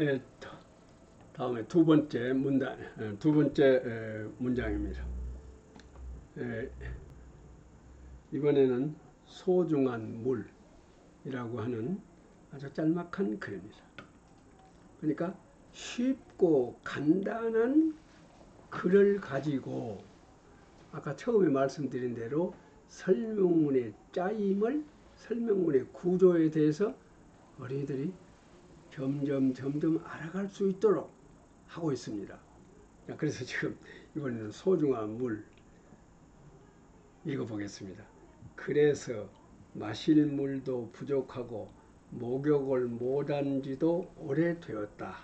예, 다음에 두 번째 문장입니다. 예, 이번에는 소중한 물이라고 하는 아주 짤막한 글입니다. 그러니까 쉽고 간단한 글을 가지고 아까 처음에 말씀드린 대로 설명문의 짜임을, 설명문의 구조에 대해서 어린이들이 점점 알아갈 수 있도록 하고 있습니다. 그래서 지금 이번에는 소중한 물 읽어보겠습니다. 그래서 마실 물도 부족하고 목욕을 못한 지도 오래되었다.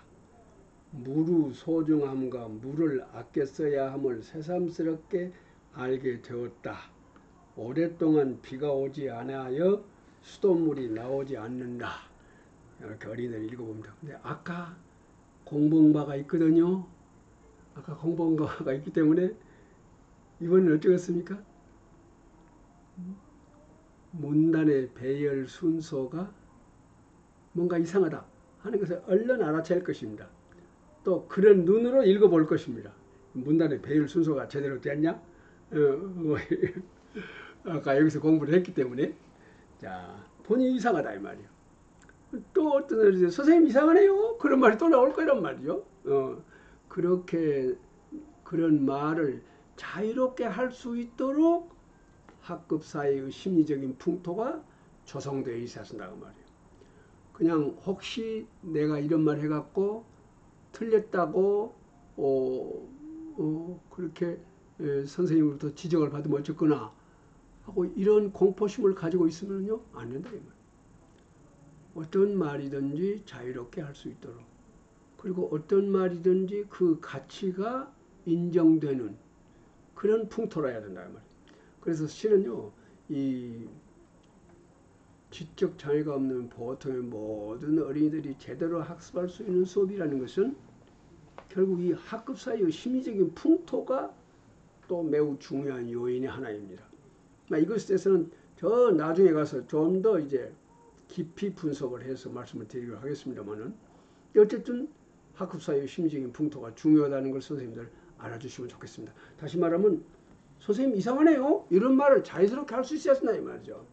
물의 소중함과 물을 아껴 써야 함을 새삼스럽게 알게 되었다. 오랫동안 비가 오지 않아여 수돗물이 나오지 않는다. 이렇게 어린이들 읽어봅니다. 근데 아까 공부한 바가 있거든요. 아까 공부한 바가 있기 때문에 이번엔 어쩌겠습니까? 문단의 배열 순서가 뭔가 이상하다 하는 것을 얼른 알아챌 것입니다. 또 그런 눈으로 읽어볼 것입니다. 문단의 배열 순서가 제대로 됐냐? 아까 여기서 공부를 했기 때문에 자 본인이 이상하다 이 말이에요. 또 어떤 애들이 선생님 이상하네요. 그런 말이 또 나올 거란 말이죠. 그렇게 그런 말을 자유롭게 할 수 있도록 학급 사이의 심리적인 풍토가 조성되어 있어야 한다고 말이에요. 그냥 혹시 내가 이런 말 해갖고 틀렸다고 그렇게 선생님으로부터 지적을 받으면 어쨌거나 하고 이런 공포심을 가지고 있으면요 안 된다 이 말이에요. 어떤 말이든지 자유롭게 할 수 있도록, 그리고 어떤 말이든지 그 가치가 인정되는 그런 풍토라 해야 된다 말이에요. 그래서 실은요 이 지적 장애가 없는 보통의 모든 어린이들이 제대로 학습할 수 있는 수업이라는 것은 결국 이 학급 사이의 심리적인 풍토가 또 매우 중요한 요인의 하나입니다. 이것에 대해서는 저 나중에 가서 좀 더 이제 깊이 분석을 해서 말씀을 드리도록 하겠습니다만은 어쨌든 학급 사이의 심리적인 풍토가 중요하다는 걸 선생님들 알아주시면 좋겠습니다. 다시 말하면 선생님 이상하네요. 이런 말을 자연스럽게 할 수 있어야 한다 이 말이죠.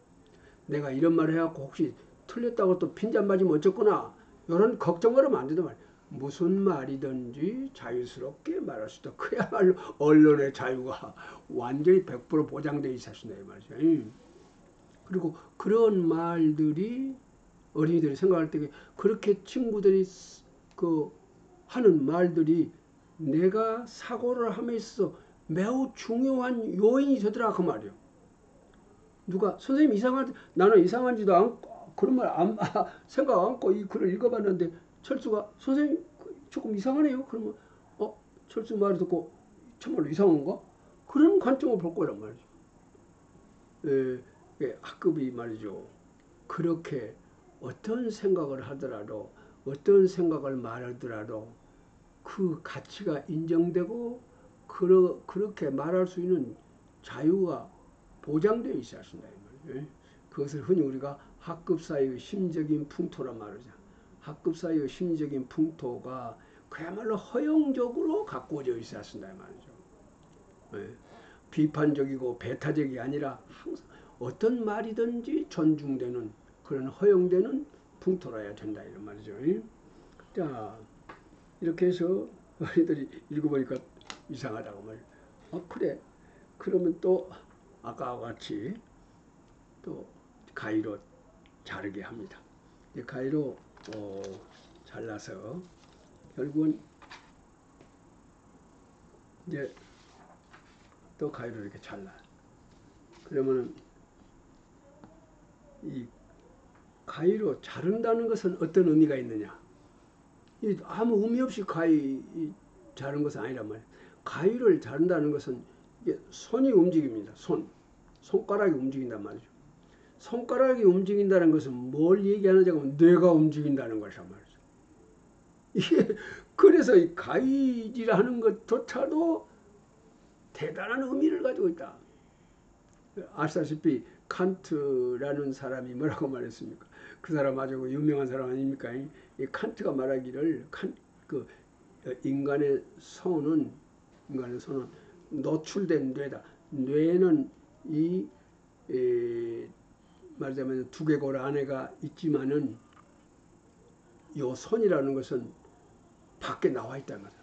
내가 이런 말을 해갖고 혹시 틀렸다고 또 핀잔 맞으면 어쩌거나 이런 걱정을 하면 안 된다 말이에요. 무슨 말이든지 자유스럽게 말할 수 있다. 그야말로 언론의 자유가 완전히 100% 보장되어 있어야 한다 이 말이죠. 그리고 그런 말들이 어린이들이 생각할 때 그렇게 친구들이 하는 말들이 내가 사고를 함에 있어서 매우 중요한 요인이 되더라 그 말이에요. 누가 선생님 나는 이상한지도 않고 그런 말 생각 않고 이 글을 읽어봤는데 철수가 선생님 조금 이상하네요. 그러면 철수 말을 듣고 정말로 이상한가? 그런 관점을 볼 거란 말이죠. 학급이 말이죠. 그렇게 어떤 생각을 하더라도 어떤 생각을 말하더라도 그 가치가 인정되고 그렇게 말할 수 있는 자유가 보장되어 있어야 한다. 그것을 흔히 우리가 학급 사이의 심적인 풍토란 말이죠. 학급 사이의 심적인 풍토가 그야말로 허용적으로 가꾸어져 있어야 한다 말이죠. 비판적이고 배타적이 아니라 항상 어떤 말이든지 존중되는 그런 허용되는 풍토라야 된다 이런 말이죠. 자 이렇게 해서 어린이들이 읽어보니까 이상하다고 말이에요. 그래 그러면 또 아까와 같이 또 가위로 자르게 합니다. 가위로 잘라서 결국은 이제 또 가위로 이렇게 잘라. 그러면은 이 가위로 자른다는 것은 어떤 의미가 있느냐? 아무 의미 없이 가위 자른 것은 아니란 말이에요. 가위를 자른다는 것은 이게 손이 움직입니다. 손가락이 움직인단 말이죠. 손가락이 움직인다는 것은 뭘 얘기하는지 하면 뇌가 움직인다는 것이란 말이죠. 이게 그래서 이 가위질하는 것조차도 대단한 의미를 가지고 있다. 아시다시피 칸트라는 사람이 뭐라고 말했습니까? 그 사람 아주 유명한 사람 아닙니까? 이 칸트가 말하기를 그 인간의 손은 노출된 뇌다. 뇌는 말하자면 두개골 안에가 있지만은 요 손이라는 것은 밖에 나와 있단 말이야.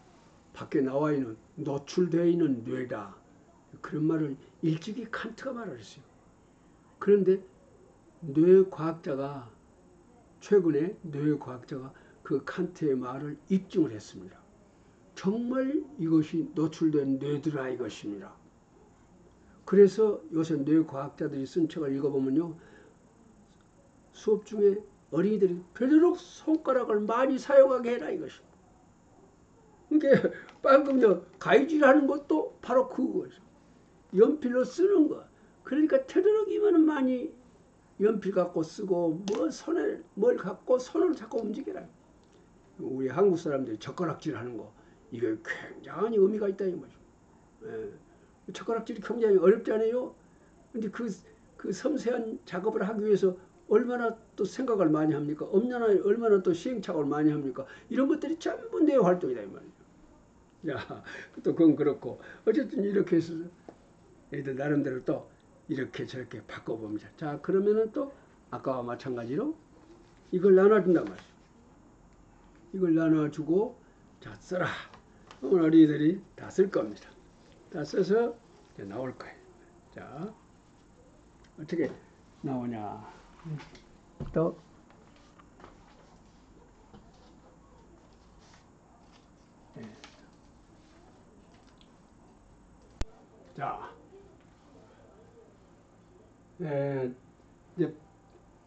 밖에 나와 있는 노출되어 있는 뇌다. 그런 말을 일찍이 칸트가 말했어요. 그런데 최근에 뇌과학자가 그 칸트의 말을 입증을 했습니다. 정말 이것이 노출된 뇌더라 이것입니다. 그래서 요새 뇌과학자들이 쓴 책을 읽어보면요, 수업 중에 어린이들이 되도록 손가락을 많이 사용하게 해라 이것입니다. 그러니까 방금 가위질하는 것도 바로 그거죠. 연필로 쓰는 거. 그러니까 되도록이면 많이 연필 갖고 쓰고 손에 뭘 갖고 손으로 자꾸 움직여라. 우리 한국 사람들이 젓가락질 하는 거 이게 굉장히 의미가 있다 이 말이죠. 젓가락질이 굉장히 어렵지 않아요? 근데 그 섬세한 작업을 하기 위해서 얼마나 또 생각을 많이 합니까? 얼마나 또 시행착오를 많이 합니까? 이런 것들이 전부 뇌 활동이다 이 말이죠. 야, 또 그건 그렇고 어쨌든 이렇게 해서 애들 나름대로 또 이렇게 저렇게 바꿔봅니다. 자, 그러면은 또 아까와 마찬가지로 이걸 나눠준단 말이죠. 이걸 나눠주고 자, 써라. 오늘 어린이들이 다 쓸 겁니다. 다 써서 이제 나올 거예요. 자, 어떻게 나오냐. 또 네. 자, 이제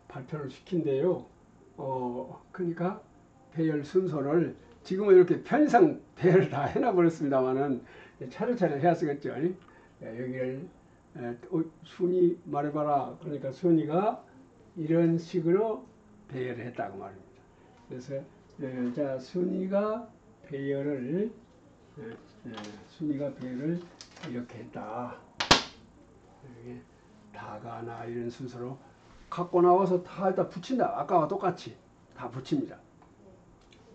발표를 시킨대요. 그러니까 배열 순서를 지금은 이렇게 편의상 배열을 다 해놔버렸습니다만은 차례차례 해야 쓰겠죠. 여기를 순이 말해봐라. 그러니까 순이가 이런 식으로 배열을 했다고 말입니다. 그래서 자 순이가 배열을 이렇게 했다. 다가나 이런 순서로 갖고 나와서 다 일단 붙인다. 아까와 똑같이 다 붙입니다.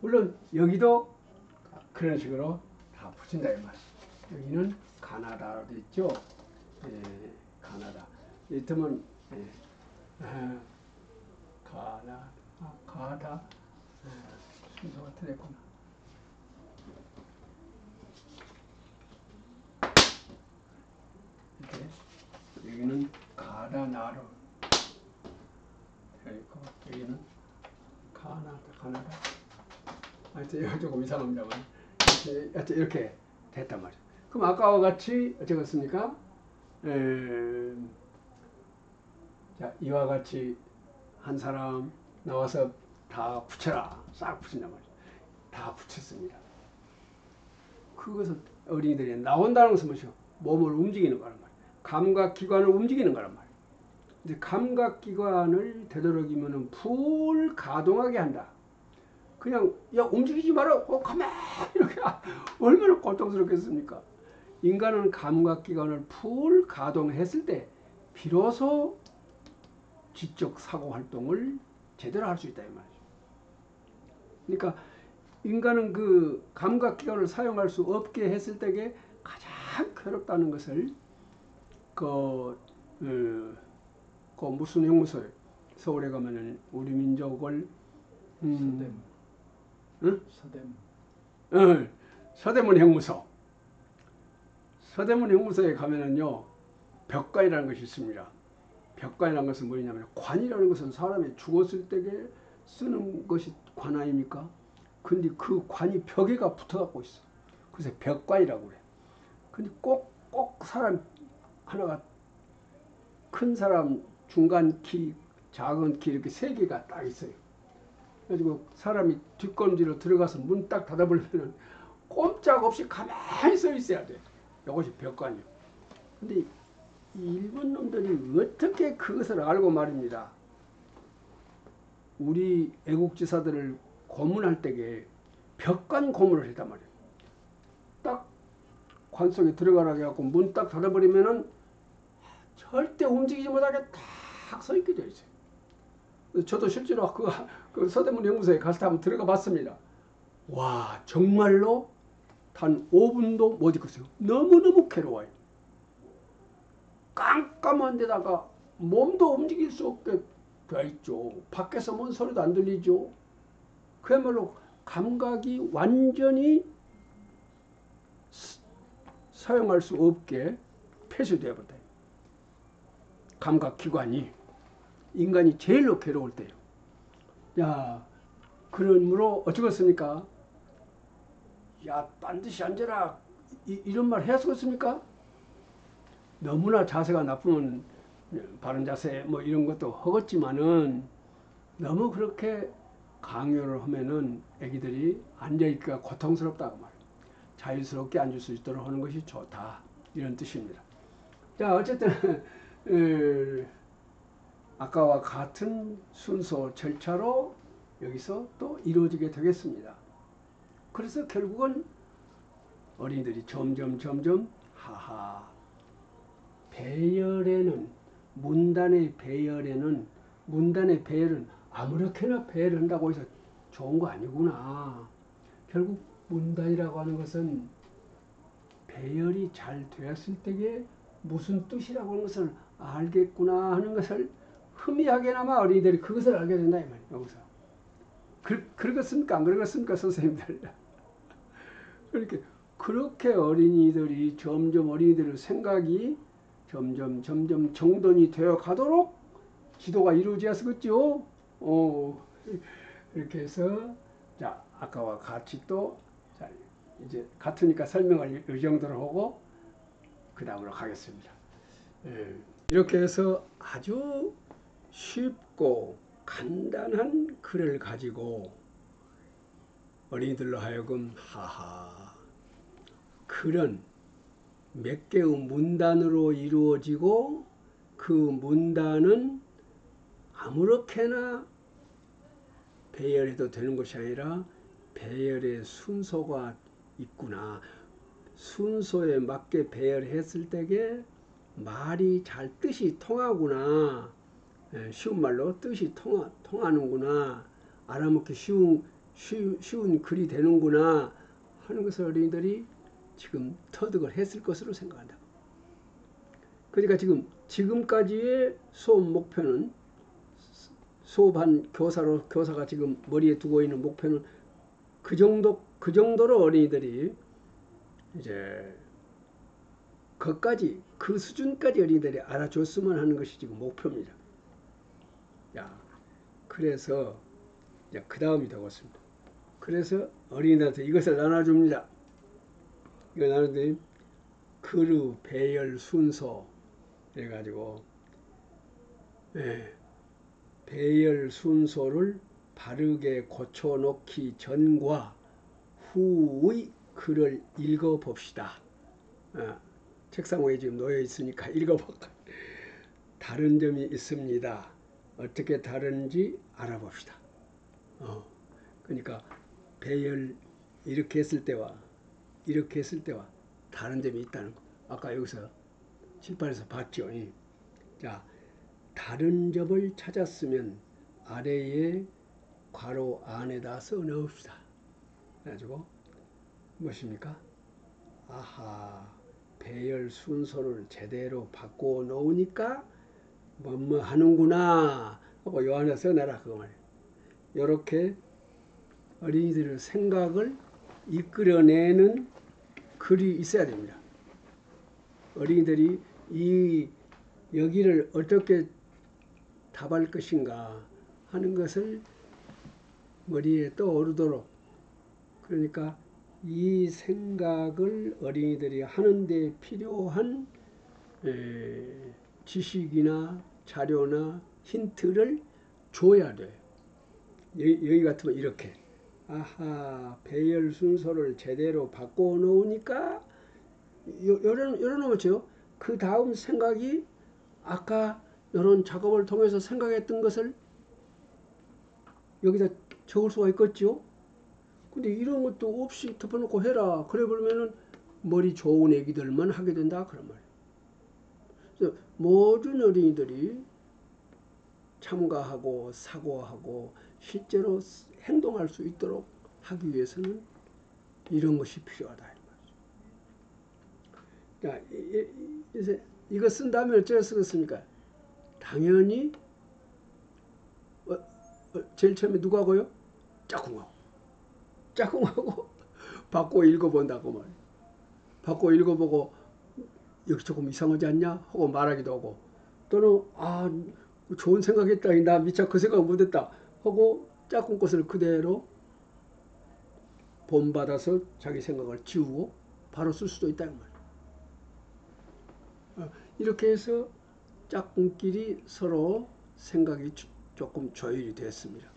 물론 여기도 그런 식으로 다 붙인다 이 말. 여기는 가나다로 돼 있죠. 가나다. 이때면 가다 순서가 틀렸구나. 이렇게 여기는 가다나로 되어 있고 여기는 가나다. 하여튼 이거 조금 이상합니다만 하여튼 이렇게 됐단 말이에요. 그럼 아까와 같이 어쩌겠습니까? 자, 이와 같이 한 사람 나와서 다 붙여라. 싹 붙인단 말이에요. 다 붙였습니다. 그것은 어린이들이 나온다는 것은 뭐죠? 몸을 움직이는 거란 말이에요. 감각기관을 움직이는 거란 말이에요. 이제 감각기관을 되도록이면 풀 가동하게 한다. 그냥 야 움직이지 마라. 가만히 이렇게 얼마나 고통스럽겠습니까? 인간은 감각기관을 풀 가동했을 때 비로소 지적 사고 활동을 제대로 할 수 있다 이 말이죠. 그러니까 인간은 그 감각기관을 사용할 수 없게 했을 때에 가장 괴롭다는 것을 무슨 형무소에 서울에 가면은 우리 민족을 서대문 형무소. 서대문 형무소에 가면은요 벽관이라는 것이 있습니다. 벽관이라는 것은 뭐냐면 관이라는 것은 사람이 죽었을 때에 쓰는 것이 관 아닙니까? 근데 그 관이 벽에가 붙어갖고 있어. 그래서 벽관이라고 그래. 근데 꼭 사람 하나가 큰 사람, 중간 키, 작은 키 이렇게 세 개가 딱 있어요. 그래가지고 사람이 뒷걸음질로 들어가서 문 딱 닫아버리면 꼼짝없이 가만히 서 있어야 돼. 이것이 벽관이요. 근데 일본 놈들이 어떻게 그것을 알고 말입니다. 우리 애국지사들을 고문할 때에 벽관 고문을 했단 말이에요. 딱 관 속에 들어가라고 해갖고 문 딱 닫아버리면은 절대 움직이지 못하게 딱 서 있게 돼 있어요. 저도 실제로 그 서대문 연구소에 가서 한번 들어가 봤습니다. 와, 정말로 단 5분도 못 있겠어요. 너무너무 괴로워요. 깜깜한 데다가 몸도 움직일 수 없게 되어 있죠. 밖에서 뭔 소리도 안 들리죠. 그야말로 감각이 완전히 사용할 수 없게 폐쇄되어 버려요. 감각기관이. 인간이 제일로 괴로울 때요. 야, 그러므로 어쩌겠습니까? 야, 반드시 앉아라. 이런 말 했었습니까? 너무나 자세가 나쁘면 바른 자세 뭐 이런 것도 허겄지만은 너무 그렇게 강요를 하면은 애기들이 앉아있기가 고통스럽다고 말이에요. 자유스럽게 앉을 수 있도록 하는 것이 좋다. 이런 뜻입니다. 자, 어쨌든 아까와 같은 순서 절차로 여기서 또 이루어지게 되겠습니다. 그래서 결국은 어린이들이 점점 하하, 배열에는 문단의 배열은 아무렇게나 배열을 한다고 해서 좋은 거 아니구나. 결국 문단이라고 하는 것은 배열이 잘 되었을 때에 무슨 뜻이라고 하는 것을 알겠구나 하는 것을 희미하게나마 어린이들이 그것을 알게 된다 이 말이에요. 여기서 그러겠습니까? 안 그러겠습니까? 선생님들. 그렇게 어린이들이 점점 어린이들의 생각이 점점 정돈이 되어 가도록 지도가 이루어졌겠죠. 이렇게 해서 자, 아까와 같이 또 자, 이제 같으니까 설명을 이 정도로 하고 그 다음으로 가겠습니다. 이렇게 해서 아주 쉽고 간단한 글을 가지고 어린이들로 하여금 하하, 글은 몇 개의 문단으로 이루어지고 그 문단은 아무렇게나 배열해도 되는 것이 아니라 배열의 순서가 있구나. 순서에 맞게 배열했을 때에 말이 잘 뜻이 통하구나. 쉬운 말로 뜻이 통하는구나. 알아먹기 쉬운 글이 되는구나 하는 것을 어린이들이 지금 터득을 했을 것으로 생각한다. 그러니까 지금까지의 수업 목표는 수업한 교사가 지금 머리에 두고 있는 목표는 그 정도로 어린이들이 이제 그 수준까지 어린이들이 알아줬으면 하는 것이 지금 목표입니다. 그래서 그 다음이 되겠습니다. 그래서 어린이들한테 이것을 나눠줍니다. 이거 나누더니 글의 배열 순서 해가지고 배열 순서를 바르게 고쳐놓기 전과 후의 글을 읽어봅시다. 책상 위에 지금 놓여 있으니까 읽어볼까. 다른 점이 있습니다. 어떻게 다른지 알아봅시다. 그러니까 배열 이렇게 했을 때와 다른 점이 있다는 거. 아까 여기서 칠판에서 봤죠. 자, 다른 점을 찾았으면 아래에 괄호 안에다 써 넣읍시다. 그래가지고 무엇입니까? 아하, 배열 순서를 제대로 바꿔 놓으니까 뭐뭐 하는구나 하고 요 안에 써내라 그거 말이에요. 이렇게 어린이들의 생각을 이끌어내는 글이 있어야 됩니다. 어린이들이 여기를 어떻게 답할 것인가 하는 것을 머리에 떠오르도록, 그러니까 이 생각을 어린이들이 하는데 필요한 지식이나 자료나 힌트를 줘야 돼. 여기 같으면 이렇게 아하, 배열 순서를 제대로 바꿔놓으니까 열어놓죠. 그 다음 생각이 아까 이런 작업을 통해서 생각했던 것을 여기다 적을 수가 있겠죠. 근데 이런 것도 없이 덮어놓고 해라. 그래 보면은 머리 좋은 애기들만 하게 된다 그런 말이에요. 그래서 모든 어린이들이 참가하고 사고하고 실제로 행동할 수 있도록 하기 위해서는 이런 것이 필요하다. 자, 이거 쓴 다음에 어쩌고 쓰겠습니까? 당연히 제일 처음에 누구하고요? 짝꿍하고. 짝꿍하고 바꿔 읽어본다고 말이에요. 바꿔 읽어보고 여기 조금 이상하지 않냐? 하고 말하기도 하고, 또는 좋은 생각했다. 나 미처 그 생각 못했다. 하고 짝꿍 것을 그대로 본받아서 자기 생각을 지우고 바로 쓸 수도 있다. 이렇게 해서 짝꿍끼리 서로 생각이 조금 조율이 됐습니다.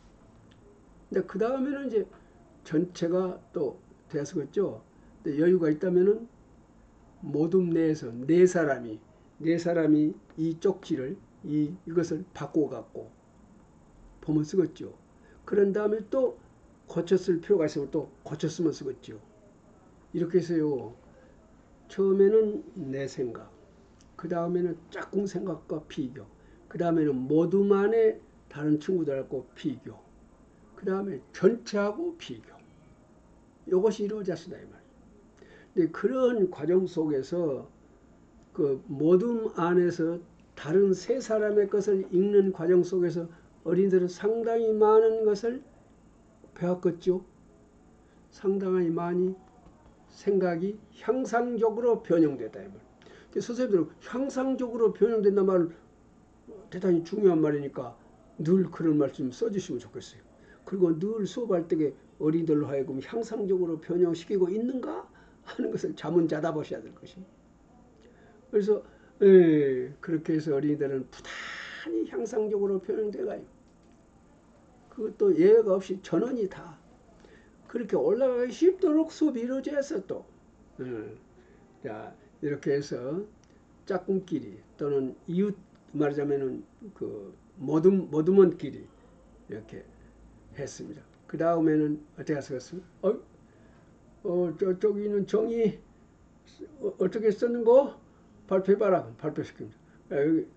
근데 그 다음에는 이제 전체가 또 되었겠죠. 근데 여유가 있다면은 모둠 내에서 네 사람이 이 쪽지를 이것을 바꿔 갖고 보면 쓰겠죠. 그런 다음에 또 고쳤을 필요가 있으면 또 고쳤으면 쓰겠죠. 이렇게 해서요. 처음에는 내 생각, 그 다음에는 짝꿍 생각과 비교, 그 다음에는 모둠만의 다른 친구들하고 비교, 그 다음에 전체하고 비교. 이것이 이루어졌습니다. 이 말. 근데 그런 과정 속에서 그 모둠 안에서 다른 세 사람의 것을 읽는 과정 속에서 어린이들은 상당히 많은 것을 배웠겠죠. 상당히 많이 생각이 향상적으로 변형됐다. 이 말. 선생님들은 향상적으로 변형된다는 말은 대단히 중요한 말이니까 늘 그런 말씀 써주시면 좋겠어요. 그리고 늘 수업할 때 어린이들로 하여금 향상적으로 변형시키고 있는가 하는 것을 자문자답 하셔야 될 것입니다. 그래서 그렇게 해서 어린이들은 부단히 향상적으로 변형돼가요. 그것도 예외가 없이 전원이 다 그렇게 올라가기 쉽도록 수업이 이루어져서 또 자, 이렇게 해서 짝꿍끼리 또는 이웃 말하자면은 그 모둠원끼리 이렇게 했습니다. 그 다음에는 어떻게 하셨습니까? 저기는 정의 어떻게 썼는 거 발표해봐라. 발표시킵니다. 여기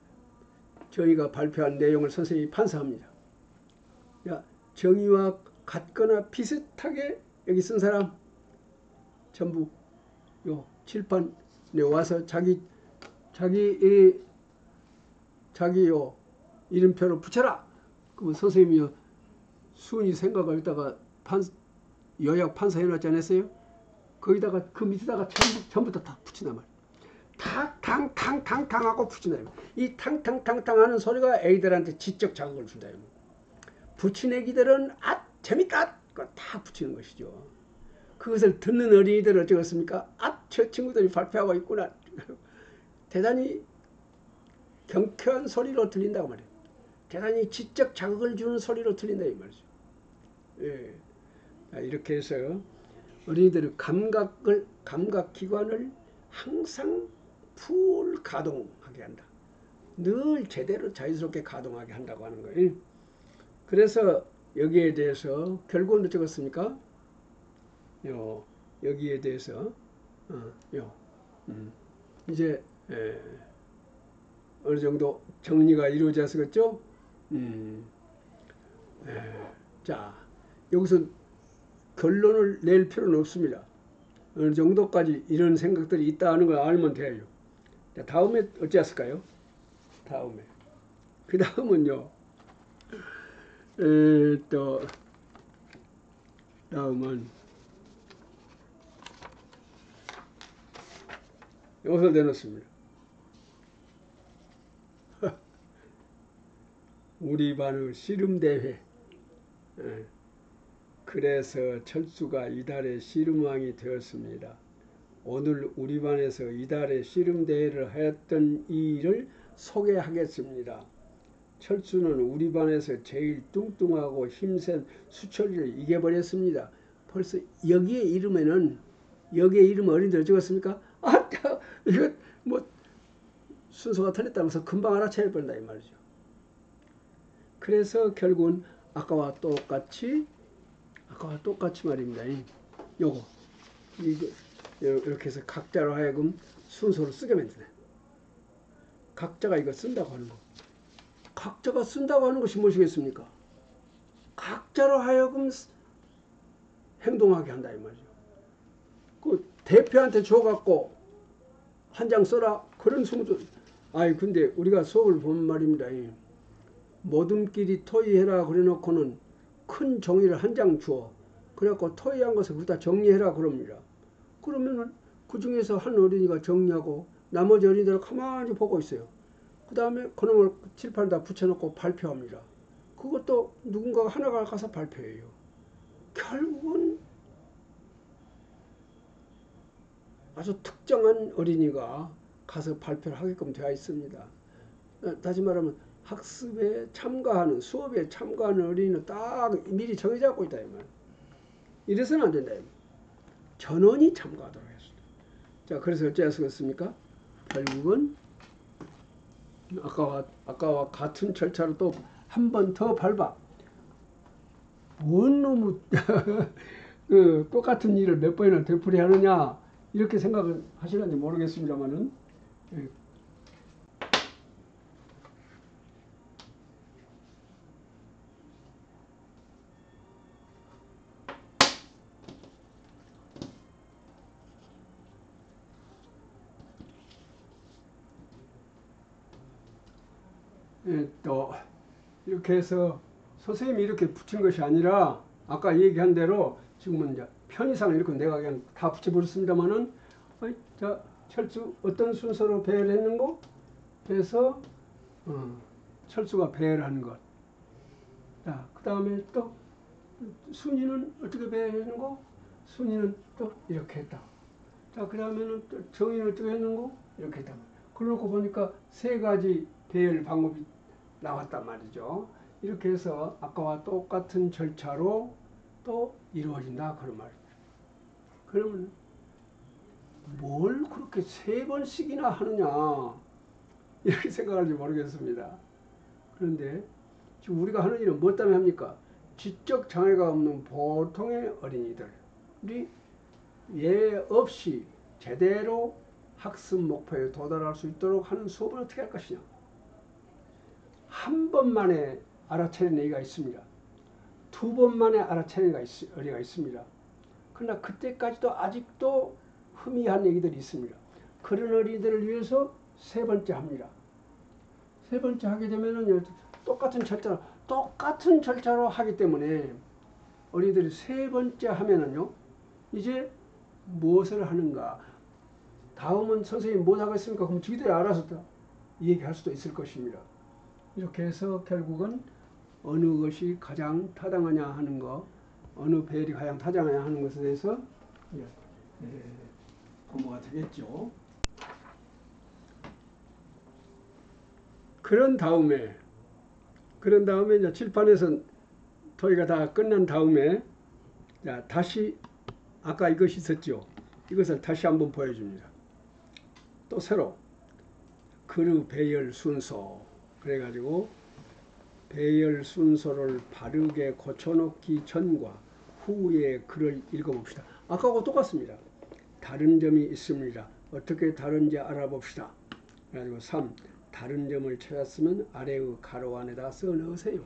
정의가 발표한 내용을 선생님이 판사합니다. 야, 정의와 같거나 비슷하게 여기 쓴 사람 전부 요 칠판에 와서 자기 요 이름표를 붙여라. 그러면 선생님이 순위 생각을 했다가 요약 판사 해놨지 않았어요? 거기다가 그 밑에다가 전부 다 붙인단 말이에요. 탕탕탕탕탕 하고 붙인다. 이 탕탕탕탕 하는 소리가 애기들한테 지적 자극을 준다. 붙인 애기들은 재밌다. 그걸 다 붙이는 것이죠. 그것을 듣는 어린이들은 어쩌겠습니까? 저 친구들이 발표하고 있구나. 대단히 경쾌한 소리로 들린다고 말이에요. 대단히 지적 자극을 주는 소리로 들린다 이 말이죠. 예. 이렇게 해서 어린이들의 감각기관을 항상 풀 가동하게 한다. 늘 제대로 자유스럽게 가동하게 한다고 하는 거예요. 그래서 여기에 대해서 결국은 어쩌겠습니까? 여기에 대해서 이제 어느 정도 정리가 이루어졌겠죠? 자, 여기서 결론을 낼 필요는 없습니다. 어느 정도까지 이런 생각들이 있다 하는 걸 알면 돼요. 자, 다음에 어찌했을까요? 그 다음은요. 또 다음은 여기서 내놓습니다. 우리 반의 씨름대회. 그래서 철수가 이달의 씨름왕이 되었습니다. 오늘 우리 반에서 이달의 씨름대회를 하였던 이 일을 소개하겠습니다. 철수는 우리 반에서 제일 뚱뚱하고 힘센 수철이를 이겨버렸습니다. 벌써 여기에 이르면 어린이들 적었습니까? 이거 뭐 순서가 틀렸다면서 금방 알아채야 버린다 이 말이죠. 그래서 결국은 아까와 똑같이 말입니다. 이거 이렇게 해서 각자로 하여금 순서를 쓰게 만드네. 각자가 이거 쓴다고 하는 거. 각자가 쓴다고 하는 것이 무엇이겠습니까? 각자로 하여금 행동하게 한다 이 말이죠. 그 대표한테 줘갖고 한 장 써라 그런 수도. 아이 근데 우리가 수업을 보면 말입니다. 모둠끼리 토의해라 그래놓고는 큰 종이를 한 장 주어 그래갖고 토의한 것을 그다 정리해라 그럽니다. 그러면은 그 중에서 한 어린이가 정리하고 나머지 어린이들을 가만히 보고 있어요. 그 다음에 그놈을 칠판에다 붙여놓고 발표합니다. 그것도 누군가가 하나가 가서 발표해요. 결국은 아주 특정한 어린이가 가서 발표를 하게끔 되어 있습니다. 다시 말하면 학습에 참가하는, 수업에 참가하는 어린이는 딱 미리 정해져 갖고 있다 이 말. 이래서는 안 된다. 전원이 참가하도록 했습니다. 자, 그래서 어찌하였습니까? 결국은 아까와 같은 절차로 또 한 번 더 밟아. 뭔 놈의 그 똑같은 일을 몇 번이나 되풀이하느냐 이렇게 생각을 하시는지 모르겠습니다만은 또 이렇게 해서 선생님이 이렇게 붙인 것이 아니라 아까 얘기한 대로 지금은 이제 편의상 이렇게 내가 그냥 다 붙여버렸습니다만은 자 철수 어떤 순서로 배열을 했는고 해서 철수가 배열하는 것. 자, 그 다음에 또 순위는 어떻게 배열했는고 순위는 또 이렇게 했다. 자, 그 다음에는 또 정의는 어떻게 했는고 이렇게 했다. 그러고 보니까 세 가지 배열 방법이 나왔단 말이죠. 이렇게 해서 아까와 똑같은 절차로 또 이루어진다 그런 말입니다. 그러면 뭘 그렇게 세 번씩이나 하느냐 이렇게 생각할지 모르겠습니다. 그런데 지금 우리가 하는 일은 뭐 때문에 합니까? 지적 장애가 없는 보통의 어린이들이 예 없이 제대로 학습 목표에 도달할 수 있도록 하는 수업을 어떻게 할 것이냐. 한 번만에 알아차리는 애가 있습니다. 두 번만에 알아차리는 어린이가 있습니다. 그러나 그때까지도 아직도 희미한 얘기들이 있습니다. 그런 어린이들을 위해서 세 번째 합니다. 세 번째 하게 되면은 똑같은 절차로 하기 때문에 어린이들이 세 번째 하면은요, 이제 무엇을 하는가? 다음은 선생님이 뭐 하겠습니까? 그럼 지들이 알아서 얘기할 수도 있을 것입니다. 이렇게 해서 결국은 어느 것이 가장 타당하냐 하는 거, 어느 배열이 가장 타당하냐 하는 것에 대해서 공부가 되겠죠. 그런 다음에 이제 칠판에서 토의가 다 끝난 다음에 자, 다시 아까 이것이 있었죠. 이것을 다시 한번 보여줍니다. 또 새로 그릇 배열 순서 그래가지고 배열 순서를 바르게 고쳐놓기 전과 후에 글을 읽어봅시다. 아까하고 똑같습니다. 다른 점이 있습니다. 어떻게 다른지 알아봅시다. 그래가지고 3. 다른 점을 찾았으면 아래의 가로 안에다 써넣으세요.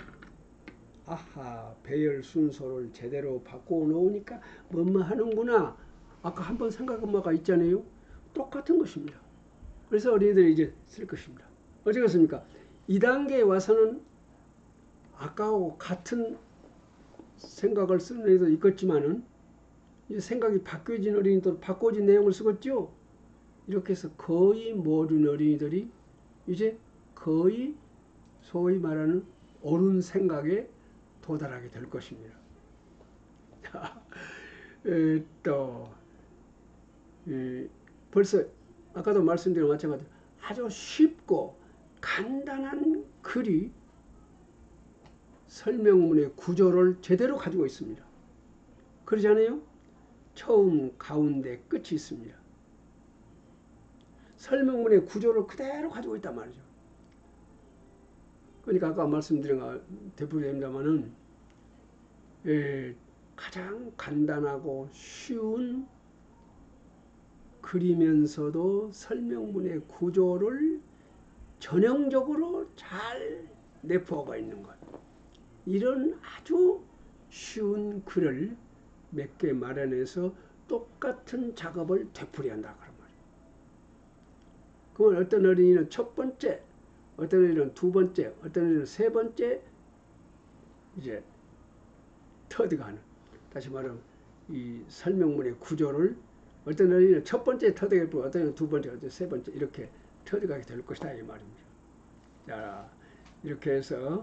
아하, 배열 순서를 제대로 바꿔 놓으니까 뭐뭐 하는구나. 아까 한번 생각한바가 있잖아요. 똑같은 것입니다. 그래서 어린이들이 이제 쓸 것입니다. 어쩌겠습니까? 2단계에 와서는 아까하고 같은 생각을 쓰는 어린이도 있겠지만은 이제 생각이 바뀌어진 어린이도 바꿔진 내용을 쓰겠죠. 이렇게 해서 거의 모든 어린이들이 이제 거의 소위 말하는 옳은 생각에 도달하게 될 것입니다. 벌써 아까도 말씀드린 마찬가지로 아주 쉽고 간단한 글이 설명문의 구조를 제대로 가지고 있습니다. 그러잖아요. 처음, 가운데, 끝이 있습니다. 설명문의 구조를 그대로 가지고 있단 말이죠. 그러니까 아까 말씀드린 거 되풀이됩니다만은 가장 간단하고 쉬운 글이면서도 설명문의 구조를 전형적으로 잘 내포가 있는 것. 이런 아주 쉬운 글을 몇 개 마련해서 똑같은 작업을 되풀이한다 그런 말이에요. 그러면 어떤 어린이는 첫 번째, 어떤 어린이는 두 번째, 어떤 어린이는 세 번째 이제 터득 하는, 다시 말하면 이 설명문의 구조를 어떤 어린이는 첫 번째 터득했고 어떤 어린이는 두 번째, 어떤 세 번째 이렇게 터득하게 될 것이다 이 말입니다. 자, 이렇게 해서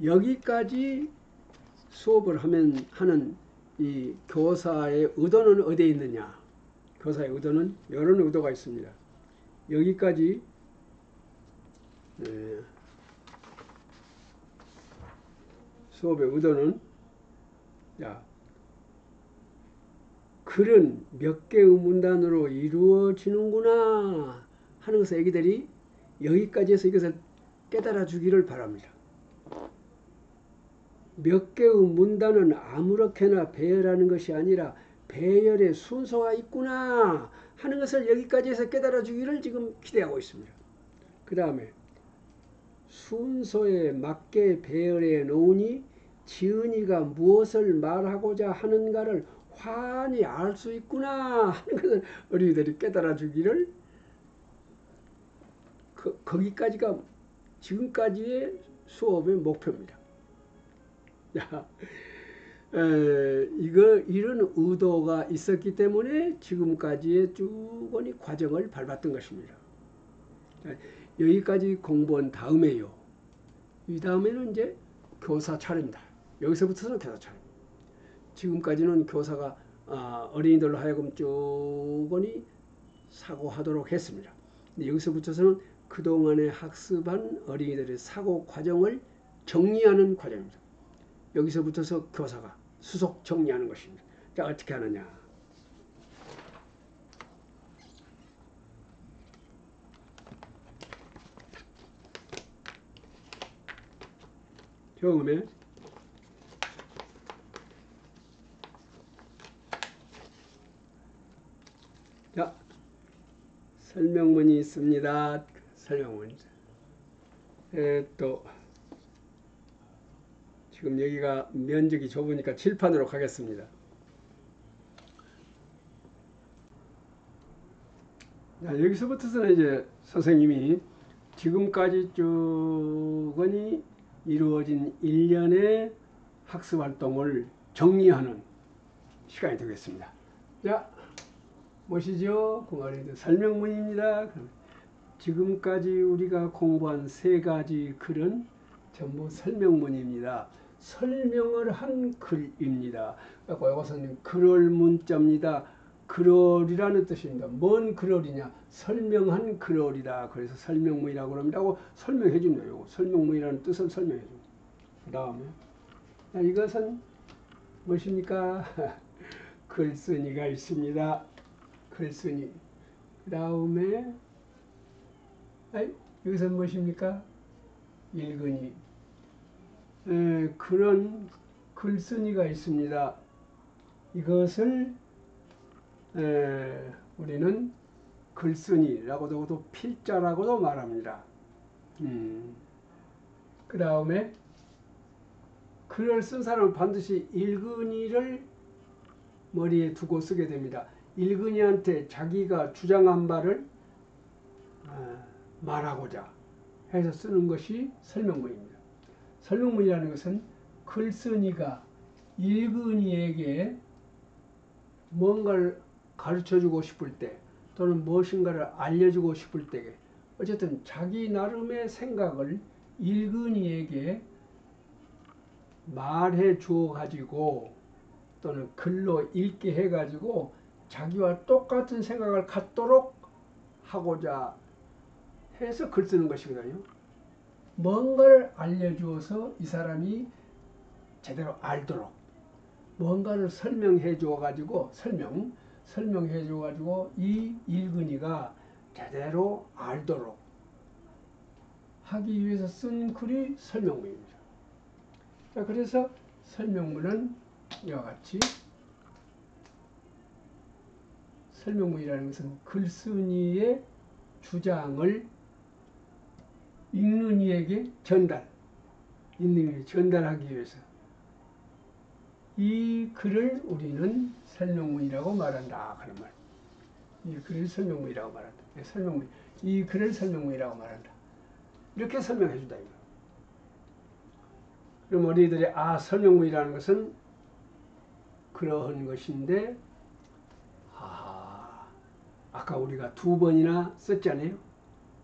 여기까지 수업을 하는 이 교사의 의도는 어디에 있느냐? 교사의 의도는 이런 의도가 있습니다. 여기까지 수업의 의도는, 자, 글은 몇 개의 문단으로 이루어지는구나 하는 것을 애기들이 여기까지 해서 이것을 깨달아 주기를 바랍니다. 몇 개의 문단은 아무렇게나 배열하는 것이 아니라 배열의 순서가 있구나 하는 것을 여기까지 해서 깨달아 주기를 지금 기대하고 있습니다. 그 다음에 순서에 맞게 배열해 놓으니 지은이가 무엇을 말하고자 하는가를 환히 알 수 있구나 하는 것을 어린이들이 깨달아 주기를, 거기까지가 지금까지의 수업의 목표입니다. 이런 의도가 있었기 때문에 지금까지의 쭉 과정을 밟았던 것입니다. 여기까지 공부한 다음에요. 이 다음에는 이제 교사 차례입니다. 여기서부터는 교사 차례. 지금까지는 교사가 어린이들로 하여금 쭉 사고하도록 했습니다. 근데 여기서부터는 그동안에 학습한 어린이들의 사고 과정을 정리하는 과정입니다. 여기서부터서 교사가 수속 정리하는 것입니다. 자, 어떻게 하느냐. 처음에 자, 설명문이 있습니다. 설명문. 또 지금 여기가 면적이 좁으니까 칠판으로 가겠습니다. 자, 여기서부터는 이제 선생님이 지금까지 쭉 이루어진 1년의 학습활동을 정리하는 시간이 되겠습니다. 자, 보시죠. 설명문입니다. 지금까지 우리가 공부한 세 가지 글은 전부 설명문입니다. 설명을 한 글입니다. 그래서 이것은 글을 문자입니다. 글얼이라는 뜻입니다. 뭔 글얼이냐? 설명한 글얼이다. 그래서 설명문이라고 합니다. 하고 설명해 줍니다. 설명문이라는 뜻을 설명해 줍니다. 그 다음에 이것은 무엇입니까? 글쓴이가 있습니다. 글쓴이. 그 다음에 여기서 무엇입니까? 읽은이. 그런 글쓴이가 있습니다. 이것을 우리는 글쓴이라고도 필자라고도 말합니다. 그 다음에 글을 쓴 사람은 반드시 읽은이를 머리에 두고 쓰게 됩니다. 읽은이한테 자기가 주장한 바를 말하고자 해서 쓰는 것이 설명문입니다. 설명문이라는 것은 글쓴이가 읽은이에게 뭔가를 가르쳐주고 싶을 때 또는 무엇인가를 알려주고 싶을 때 어쨌든 자기 나름의 생각을 읽은이에게 말해 주어 가지고 또는 글로 읽게 해 가지고 자기와 똑같은 생각을 갖도록 하고자 해서 글 쓰는 것이거든요. 뭔가를 알려주어서 이 사람이 제대로 알도록 뭔가를 설명해 줘 가지고 설명해 줘 가지고 이 읽은이가 제대로 알도록 하기 위해서 쓴 글이 설명문입니다. 자, 그래서 설명문은 이와 같이 설명문이라는 것은 글쓴이의 주장을 읽는 이에게 전달, 읽는 이에게 전달하기 위해서 이 글을 우리는 설명문이라고 말한다 하는 말. 이 글을 설명문이라고 말한다. 설명문, 이 글을 설명문이라고 말한다. 이렇게 설명해 준다 이거. 그럼 어린이들이 설명문이라는 것은 그러한 것인데, 아까 우리가 2번이나 썼잖아요.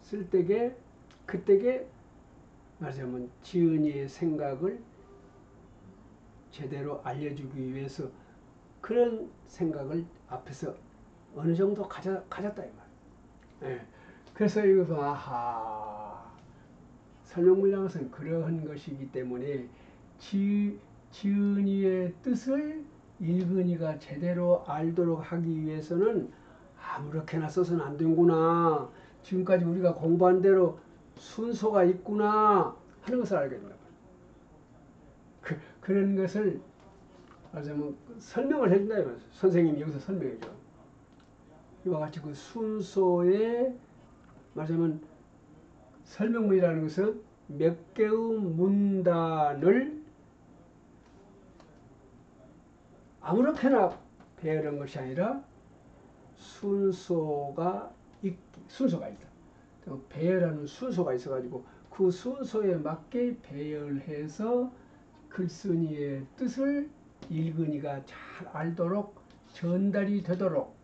쓸 때게 그때게 말하자면 지은이의 생각을 제대로 알려주기 위해서 그런 생각을 앞에서 어느 정도 가졌다 이 말. 예. 그래서 이것은 설명문이라는 것은 그러한 것이기 때문에 지은이의 뜻을 읽은이가 제대로 알도록 하기 위해서는 아무렇게나 써서는 안 되는구나. 지금까지 우리가 공부한 대로 순서가 있구나 하는 것을 알게 된다. 그런 것을 말하자면 설명을 해준다. 선생님이 여기서 설명해줘. 이와 같이 그 순서에 말하자면 설명문이라는 것은 몇 개의 문단을 아무렇게나 배열한 것이 아니라 순서가 있다. 배열하는 순서가 있어가지고 그 순서에 맞게 배열해서 글쓴이의 뜻을 읽은이가 잘 알도록 전달이 되도록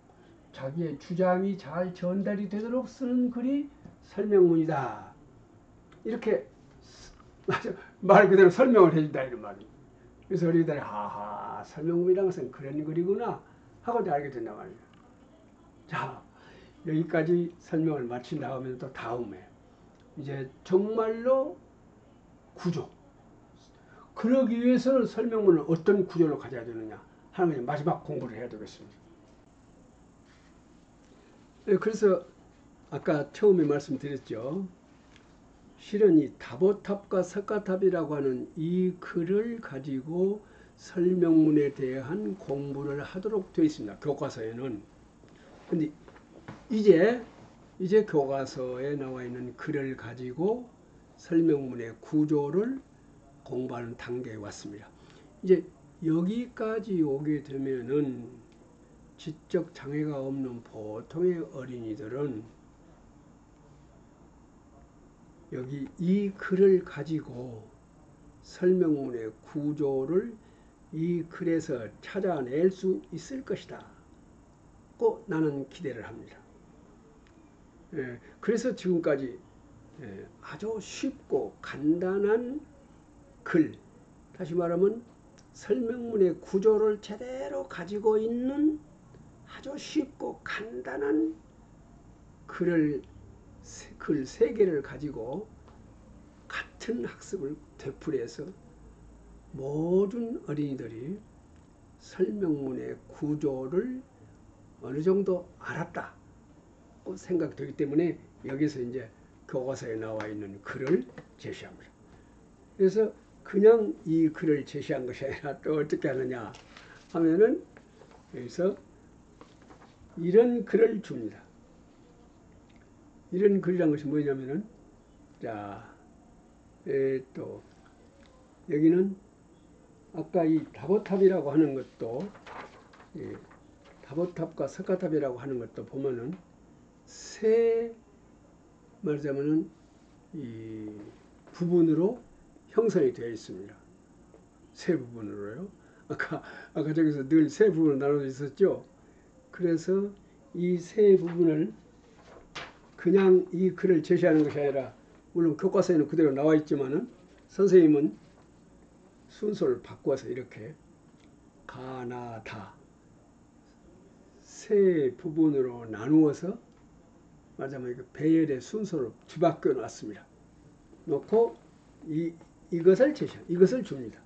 자기의 주장이 잘 전달이 되도록 쓰는 글이 설명문이다. 이렇게 말 그대로 설명을 해준다 이런 말이에요. 그래서 어린이들이 설명문이라는 것은 그런 글이구나 하고 알게 된단 말이에요. 자, 여기까지 설명을 마친 다음에 또 다음에 이제 정말로 구조. 그러기 위해서는 설명문을 어떤 구조로 가져야 되느냐 하는 마지막 공부를 해야 되겠습니다. 그래서 아까 처음에 말씀드렸죠. 실은 이 다보탑과 석가탑이라고 하는 이 글을 가지고 설명문에 대한 공부를 하도록 되어 있습니다. 교과서에는. 근데 이제 교과서에 나와 있는 글을 가지고 설명문의 구조를 공부하는 단계에 왔습니다. 이제 여기까지 오게 되면은 지적 장애가 없는 보통의 어린이들은 여기 이 글을 가지고 설명문의 구조를 이 글에서 찾아낼 수 있을 것이다. 고 나는 기대를 합니다. 그래서 지금까지 아주 쉽고 간단한 글, 다시 말하면 설명문의 구조를 제대로 가지고 있는 아주 쉽고 간단한 글 3개를 가지고 같은 학습을 되풀이해서 모든 어린이들이 설명문의 구조를 어느 정도 알았다고 생각되기 때문에 여기서 이제 교과서에 나와 있는 글을 제시합니다. 그래서 그냥 이 글을 제시한 것이 아니라 또 어떻게 하느냐 하면은 여기서 이런 글을 줍니다. 이런 글이란 것이 뭐냐면은 또 여기는 아까 이 다보탑이라고 하는 것도 다보탑과 석가탑이라고 하는 것도 보면은 세 말하자면은 이 부분으로 형성이 되어 있습니다. 세 부분으로요. 아까 저기서 늘 세 부분으로 나눠져 있었죠. 그래서 이 세 부분을 그냥 이 글을 제시하는 것이 아니라 물론 교과서에는 그대로 나와 있지만은 선생님은 순서를 바꿔서 이렇게 가나다 세 부분으로 나누어서 말하자면 배열의 순서를 뒤바뀌어 놨습니다. 놓고 이것을 줍니다.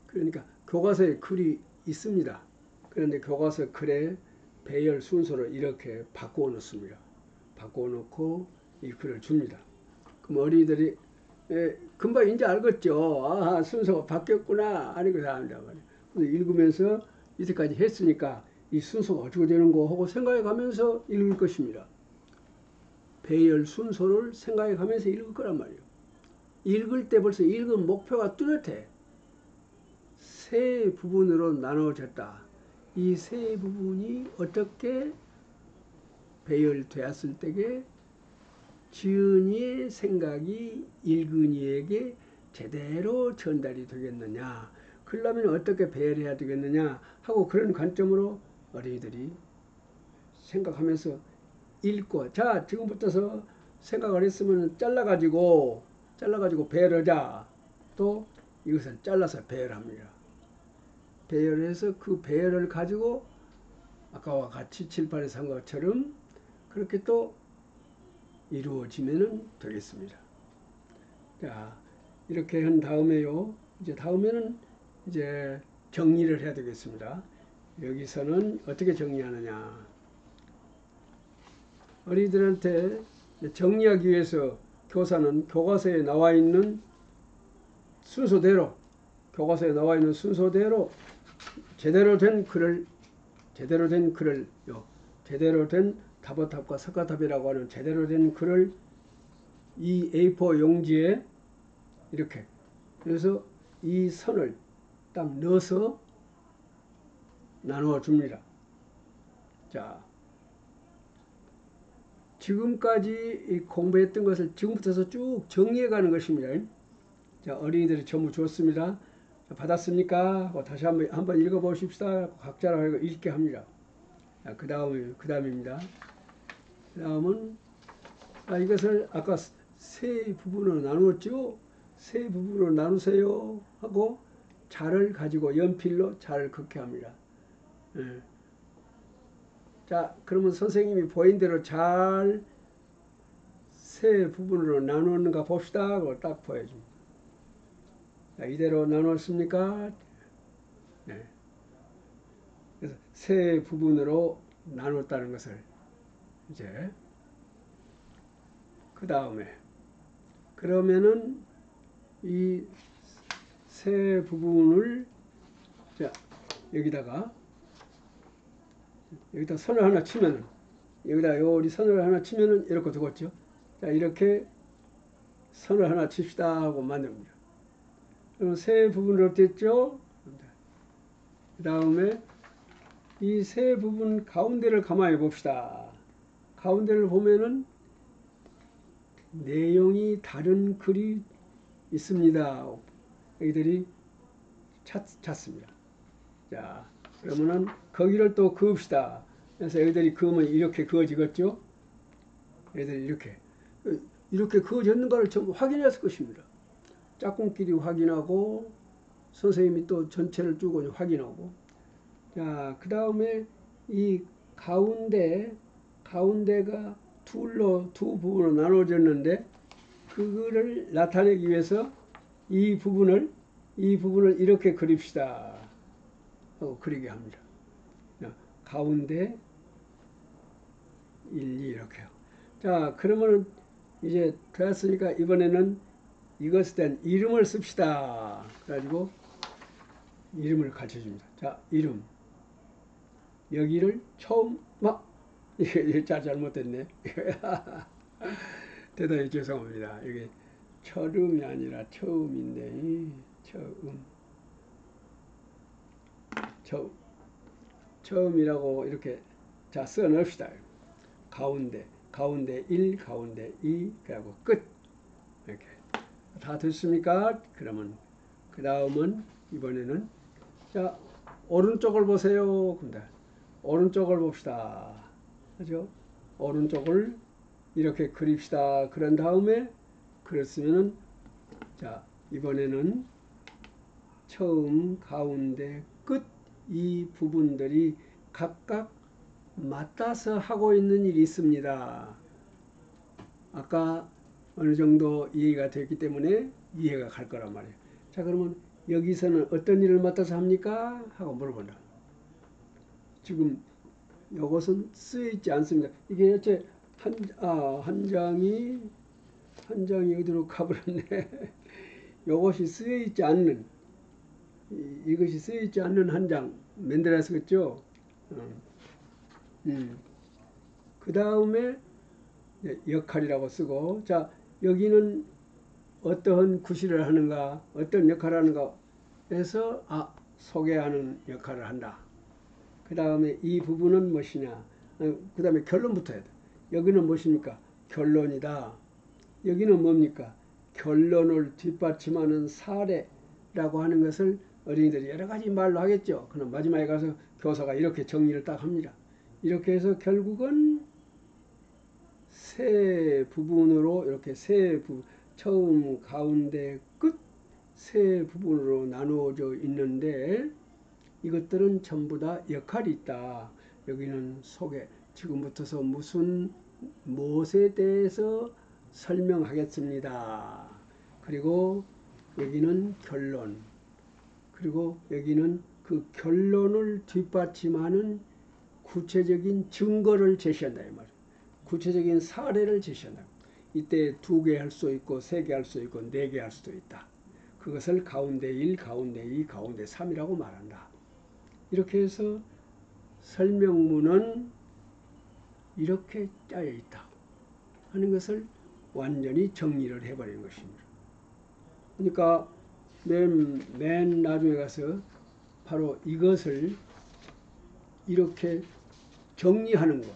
그러니까 교과서에 글이 있습니다. 그런데 교과서 글의 배열 순서를 이렇게 바꾸어 놓습니다. 바꾸어 놓고 이 글을 줍니다. 그럼 어린이들이 금방 이제 알겠죠. 순서가 바뀌었구나. 아니고 다 안다 말이에요. 읽으면서 이때까지 했으니까 이 순서가 어떻게 되는 거 하고 생각해 가면서 읽을 것입니다. 배열 순서를 생각해 가면서 읽을 거란 말이에요. 읽을 때 벌써 읽은 목표가 뚜렷해. 세 부분으로 나누어졌다. 이 세 부분이 어떻게 배열되었을 때에 지은이의 생각이 읽은이에게 제대로 전달이 되겠느냐, 그러려면 어떻게 배열해야 되겠느냐 하고 그런 관점으로 어린이들이 생각하면서 읽고, 자 지금부터서 생각을 했으면 잘라가지고 배열하자. 또 이것을 잘라서 배열합니다. 배열해서 그 배열을 가지고 아까와 같이 칠판에서 한 것처럼 그렇게 또 이루어지면 되겠습니다. 자, 이렇게 한 다음에요. 이제 다음에는 이제 정리를 해야 되겠습니다. 여기서는 어떻게 정리하느냐. 어린이들한테 정리하기 위해서 교사는 교과서에 나와 있는 순서대로, 제대로 된 답어탑과 석가탑이라고 하는 제대로 된 글을 이 A4 용지에 이렇게, 그래서 이 선을 딱 넣어서 나누어 줍니다. 자, 지금까지 공부했던 것을 지금부터서 쭉 정리해 가는 것입니다. 자, 어린이들이 전부 줬습니다. 받았습니까? 다시 한번 읽어 보십시다. 각자로 읽게 합니다. 그 다음입니다. 그 다음은 이것을 아까 세 부분으로 나누었죠. 세 부분으로 나누세요 하고 자를 가지고 연필로 자를 긋게 합니다. 예. 자, 그러면 선생님이 보인 대로 잘 세 부분으로 나누는가 봅시다 하고 딱 보여줍니다. 자, 이대로 나눴습니까? 네. 그래서 세 부분으로 나눴다는 것을 이제 그 다음에 그러면은 이 세 부분을 자 여기다 선을 하나 치면은 여기다 요리 선을 하나 치면은 이렇게 되겠죠. 자, 이렇게 선을 하나 칩시다 하고 만듭니다. 그럼 세 부분으로 됐죠. 그 다음에 이 세 부분 가운데를 가만히 봅시다. 가운데를 보면은 내용이 다른 글이 있습니다. 여기들이 찾습니다. 자, 그러면은 거기를 또 그읍시다. 그래서 여기들이 그으면 이렇게 그어지겠죠. 얘들이 이렇게 그어졌는가를 전부 확인했을 것입니다. 짝꿍끼리 확인하고 선생님이 또 전체를 쭉 확인하고. 자, 그 다음에 이 가운데가 두 부분으로 나눠졌는데 그거를 나타내기 위해서 이 부분을 이렇게 그립시다 하고 그리게 합니다. 자, 가운데 1, 2 이렇게요. 자, 그러면 이제 되었으니까 이번에는 이것에 대한 이름을 씁시다. 그래가지고 이름을 가르쳐줍니다. 자, 이름. 여기를 처음 이게 잘못됐네. 대단히 죄송합니다. 이게 처음이 아니라 처음인데 처음이라고 이렇게 자 써 넣읍시다. 가운데 1, 가운데 2, 그리고 끝. 이렇게 다 됐습니까? 그러면 그 다음은 이번에는 자 오른쪽을 보세요. 근데 오른쪽을 봅시다. 그죠? 오른쪽을 이렇게 그립시다. 그런 다음에 그랬으면은 자 이번에는 처음, 가운데, 끝 이 부분들이 각각 맞닿아서 하고 있는 일이 있습니다. 아까 어느 정도 이해가 됐기 때문에 이해가 갈 거란 말이에요. 자, 그러면 여기서는 어떤 일을 맡아서 합니까? 하고 물어본다. 지금 이것은 쓰여있지 않습니다. 이게 어째 한 장이 어디로 가버렸네. 이것이 쓰여있지 않는, 이것이 쓰여있지 않는 한 장 만들어서 그죠? 그 다음에 역할이라고 쓰고, 자, 여기는 어떠한 구실을 하는가, 어떤 역할을 하는가 해서 소개하는 역할을 한다. 그 다음에 이 부분은 무엇이냐, 그 다음에 결론부터 해야 돼. 여기는 무엇입니까? 결론이다. 여기는 뭡니까? 결론을 뒷받침하는 사례라고 하는 것을 어린이들이 여러 가지 말로 하겠죠. 그럼 마지막에 가서 교사가 이렇게 정리를 딱 합니다. 이렇게 해서 결국은 세 부분으로 이렇게 처음, 가운데, 끝 세 부분으로 나누어져 있는데 이것들은 전부 다 역할이 있다. 여기는 소개, 지금부터서 무엇에 대해서 설명하겠습니다. 그리고 여기는 결론, 그리고 여기는 그 결론을 뒷받침하는 구체적인 증거를 제시한다 이 말이에요. 구체적인 사례를 제시한다. 이때 2개 할 수 있고 3개 할 수 있고 4개 할 수도 있다. 그것을 가운데 1, 가운데 2, 가운데 3이라고 말한다. 이렇게 해서 설명문은 이렇게 짜여 있다 하는 것을 완전히 정리를 해버리는 것입니다. 그러니까 맨 나중에 가서 바로 이것을 이렇게 정리하는 것.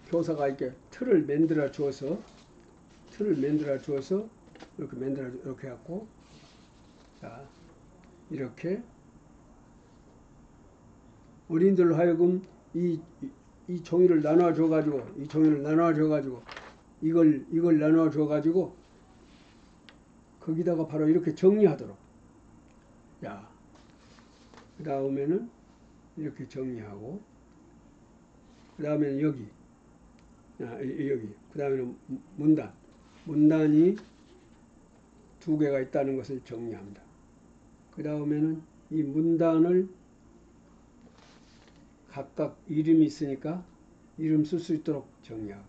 교사가 이렇게 틀을 만들어 주어서 이렇게 갖고, 자, 이렇게 어린이들로 하여금 이 종이를 나눠 줘 가지고, 이걸 나눠 줘 가지고 거기다가 바로 이렇게 정리하도록. 자, 그 다음에는 이렇게 정리하고, 그 다음에는 여기, 그 다음에는 문단이 2개가 있다는 것을 정리합니다. 그 다음에는 이 문단을 각각 이름이 있으니까 이름 쓸 수 있도록 정리하고,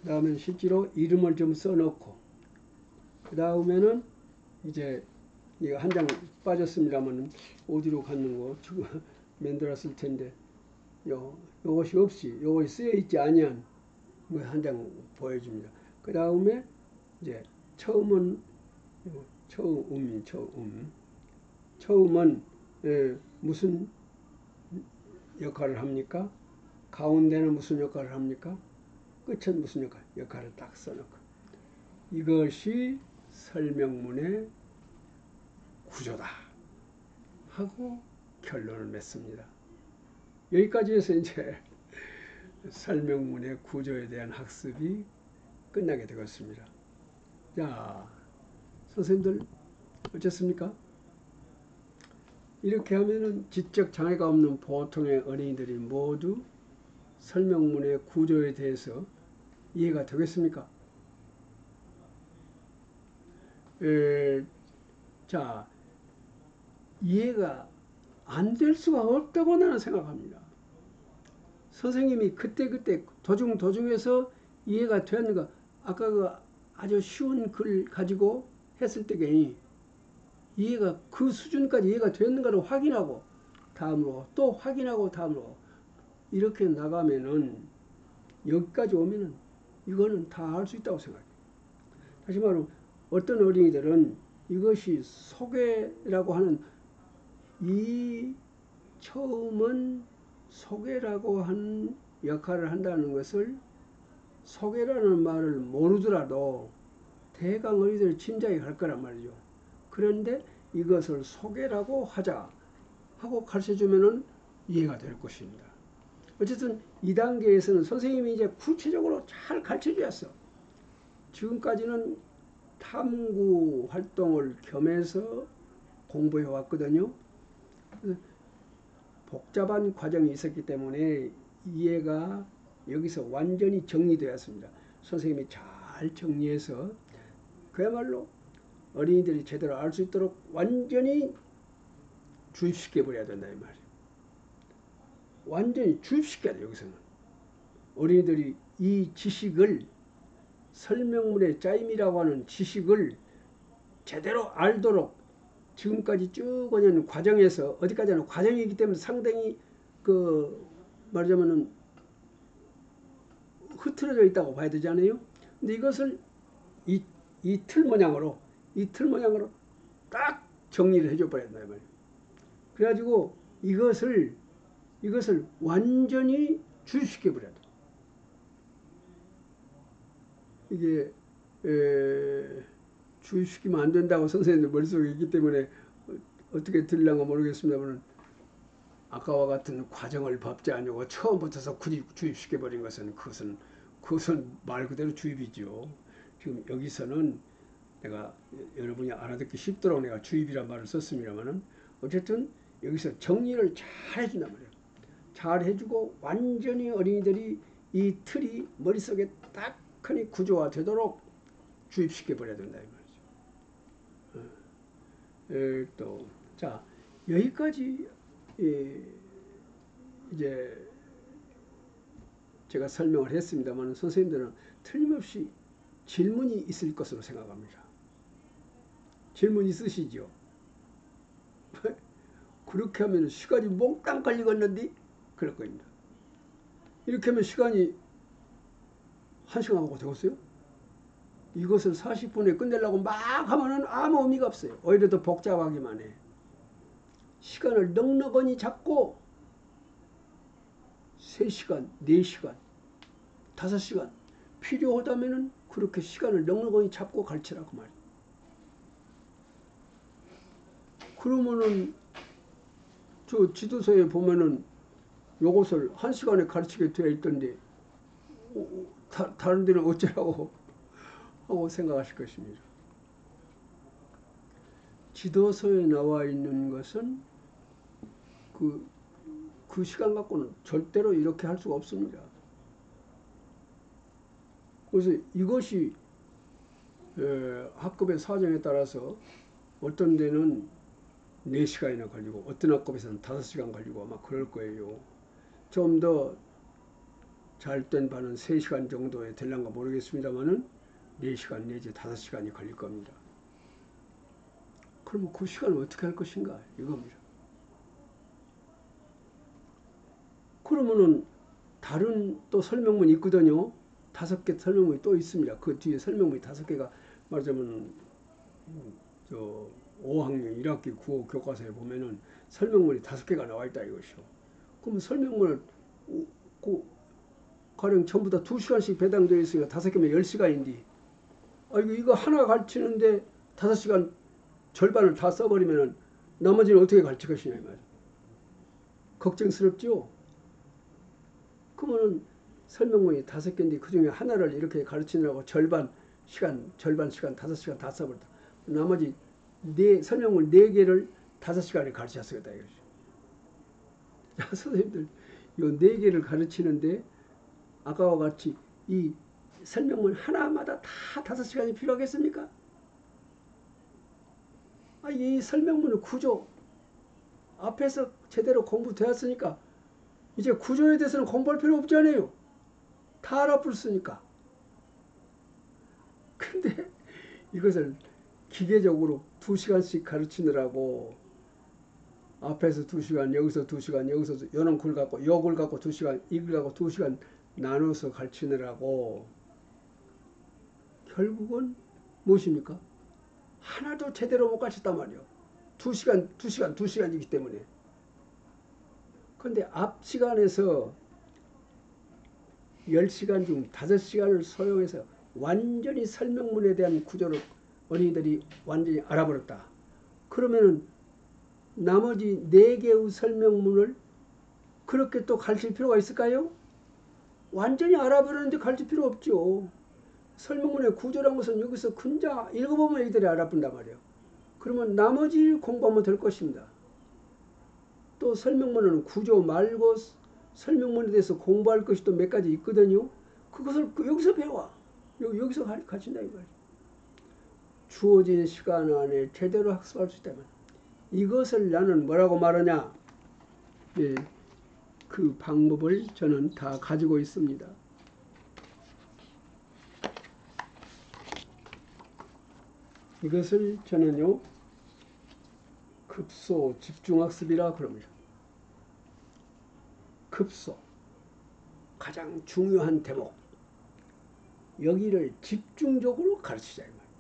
그 다음에는 실제로 이름을 좀 써놓고, 그 다음에는 이제 이거 한 장 빠졌습니다만 어디로 갔는고 지금 만들었을 텐데 요것이 없이 요것이 쓰여 있지 아니한 한 장 보여줍니다. 그 다음에 이제 처음은 무슨 역할을 합니까? 가운데는 무슨 역할을 합니까? 끝은 무슨 역할을 딱 써놓고, 이것이 설명문의 구조다 하고 결론을 맺습니다. 여기까지 해서 이제 설명문의 구조에 대한 학습이 끝나게 되겠습니다. 자, 선생님들 어쨌습니까? 이렇게 하면은 지적 장애가 없는 보통의 어린이들이 모두 설명문의 구조에 대해서 이해가 되겠습니까? 자, 이해가 안 될 수가 없다고 나는 생각합니다. 선생님이 그때 도중에서 이해가 되었는가, 아까 그 아주 쉬운 글 가지고 했을 때에 이해가 그 수준까지 이해가 되었는가를 확인하고 다음으로 또 확인하고 다음으로 이렇게 나가면은 여기까지 오면은 이거는 다 할 수 있다고 생각해요. 다시 말하면 어떤 어린이들은 이것이 소개라고 하는 이 처음은 소개라고 하는 역할을 한다는 것을 소개라는 말을 모르더라도 대강 어린이들이 짐작이 갈 거란 말이죠. 그런데 이것을 소개라고 하자 하고 가르쳐주면은 이해가 될 것입니다. 어쨌든 2단계에서는 선생님이 이제 구체적으로 잘 가르쳐주었어. 지금까지는 탐구 활동을 겸해서 공부해 왔거든요. 복잡한 과정이 있었기 때문에 이해가 여기서 완전히 정리되었습니다. 선생님이 잘 정리해서 그야말로 어린이들이 제대로 알 수 있도록 완전히 주입시켜 버려야 된다 이 말이에요. 완전히 주입시켜야 돼. 여기서는 어린이들이 이 지식을, 설명문의 짜임이라고 하는 지식을 제대로 알도록 지금까지 쭉 오는 과정에서, 어디까지나 과정이기 때문에 상당히 말하자면은 흐트러져 있다고 봐야 되잖아요. 근데 이것을 이 틀 모양으로 딱 정리를 해줘 버렸다 말이에요. 그래가지고 이것을 완전히 주입시켜 버려야 돼. 이게 주입시키면 안 된다고 선생님들 머릿속에 있기 때문에 어떻게 들려는가 모르겠습니다만, 아까와 같은 과정을 밟지 않고 처음부터 굳이 주입시켜버린 것은 그것은 말 그대로 주입이죠. 지금 여기서는 내가 여러분이 알아듣기 쉽도록 내가 주입이란 말을 썼습니다만은, 어쨌든 여기서 정리를 잘 해준단 말이에요. 잘 해주고 완전히 어린이들이 이 틀이 머릿속에 딱하니 구조화되도록 주입시켜버려야 된다 이 말이죠. 또 자, 여기까지 이제 제가 설명을 했습니다만, 선생님들은 틀림없이 질문이 있을 것으로 생각합니다. 질문 있으시죠? 그렇게 하면 시간이 몽땅 걸리겠는데? 그럴 겁니다. 이렇게 하면 시간이 1시간하고 되겠어요? 이것을 40분에 끝내려고 막 하면은 아무 의미가 없어요. 오히려 더 복잡하기만 해. 시간을 넉넉히 잡고 3시간, 4시간, 5시간 필요하다면은 그렇게 시간을 넉넉히 잡고 가르치라고 말이에요. 그러면은 저 지도서에 보면은 요것을 1시간에 가르치게 되어 있던데 다른 데는 어쩌라고 하고 생각하실 것입니다. 지도서에 나와 있는 것은 그 시간 갖고는 절대로 이렇게 할 수가 없습니다. 그래서 이것이 학급의 사정에 따라서 어떤 데는 4시간이나 걸리고 어떤 학급에서는 5시간 걸리고 아마 그럴 거예요. 좀 더 잘된 반은 3시간 정도에 될란가 모르겠습니다만은 4시간 내지 5시간이 걸릴 겁니다. 그러면 그 시간을 어떻게 할 것인가 이겁니다. 그러면은 다른 또 설명문이 있거든요. 5개 설명문이 또 있습니다. 그 뒤에 설명문이 5개가 말하자면 저 5학년 1학기 9호 교과서에 보면은 설명문이 5개가 나와 있다 이것이요. 그러면 설명문을 가령 전부 다 2시간씩 배당되어 있으니까 5개면 10시간인데, 이거 하나 가르치는데 5시간 절반을 다 써버리면은 나머지는 어떻게 가르칠 것이냐 이 말이에요. 걱정스럽죠? 그러면은 설명문이 5개인데 그 중에 하나를 이렇게 가르치느라고 절반 시간 5시간 다 써버렸다. 나머지 설명문 4개를 5시간에 가르쳤었다 이거죠. 자, 선생님들 이 4개를 가르치는데 아까와 같이 이 설명문 하나마다 다 5시간이 필요하겠습니까? 이 설명문의 구조 앞에서 제대로 공부되었으니까 이제 구조에 대해서는 공부할 필요 없잖아요. 다 알아버렸으니까. 근데 이것을 기계적으로 2시간씩 가르치느라고 앞에서 2시간, 여기서 2시간, 여기서 요런 글 갖고 요걸 갖고 2시간, 이 글 갖고 2시간 나눠서 가르치느라고 결국은 무엇입니까? 하나도 제대로 못 가르쳤단 말이에요. 2시간이기 때문에. 그런데 앞 시간에서 10시간 중 5시간을 소요해서 완전히 설명문에 대한 구조를 어린이들이 완전히 알아버렸다. 그러면은 나머지 4개의 설명문을 그렇게 또 가르칠 필요가 있을까요? 완전히 알아버렸는데 가르칠 필요 없죠. 설명문의 구조란 것은 여기서 근자 읽어보면 애들이 알아본단 말이에요. 그러면 나머지 공부하면 될 것입니다. 또 설명문은 구조 말고 설명문에 대해서 공부할 것이 또 몇 가지 있거든요. 그것을 여기서 배워. 여기서 가르친다 이거예요. 주어진 시간 안에 제대로 학습할 수 있다면 이것을 나는 뭐라고 말하냐. 네, 그 방법을 저는 다 가지고 있습니다. 이것을 저는요 급소 집중학습이라 그럽니다. 급소 가장 중요한 대목, 여기를 집중적으로 가르치자 이 말이에요.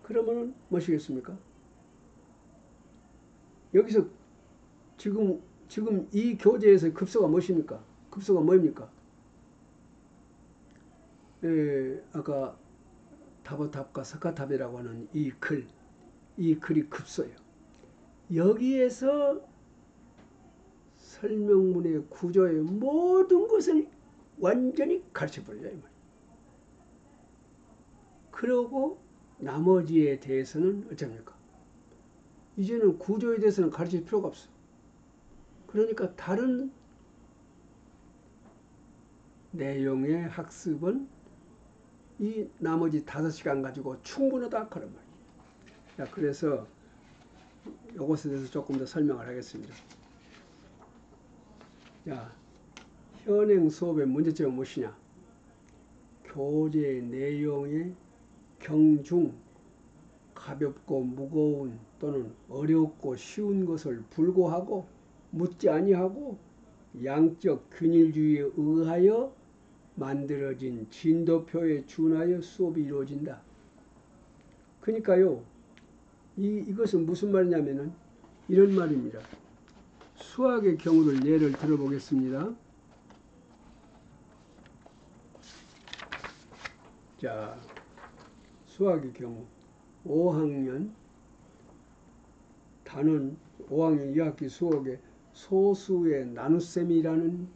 그러면은 뭐시겠습니까? 여기서 지금 이 교재에서 급소가 무엇입니까? 급소가 뭐입니까? 아까 다보탑과 석가탑이라고 하는 이 글이 급소예요. 여기에서 설명문의 구조의 모든 것을 완전히 가르쳐버리자 이 말이에요. 그러고 나머지에 대해서는 어쩝니까? 이제는 구조에 대해서는 가르칠 필요가 없어. 그러니까 다른 내용의 학습은 이 나머지 5시간 가지고 충분하다 그런 말이에요. 자, 그래서 이것에 대해서 조금 더 설명을 하겠습니다. 자, 현행 수업의 문제점은 무엇이냐? 교재 내용의 경중, 가볍고 무거운 또는 어렵고 쉬운 것을 불고하고 묻지 아니하고 양적 균일주의에 의하여 만들어진 진도표에 준하여 수업이 이루어진다. 그러니까요, 이것은 무슨 말이냐면은 이런 말입니다. 수학의 경우를 예를 들어보겠습니다. 자, 수학의 경우 5학년 단원 5학년 2학기 수학에 소수의 나눗셈이라는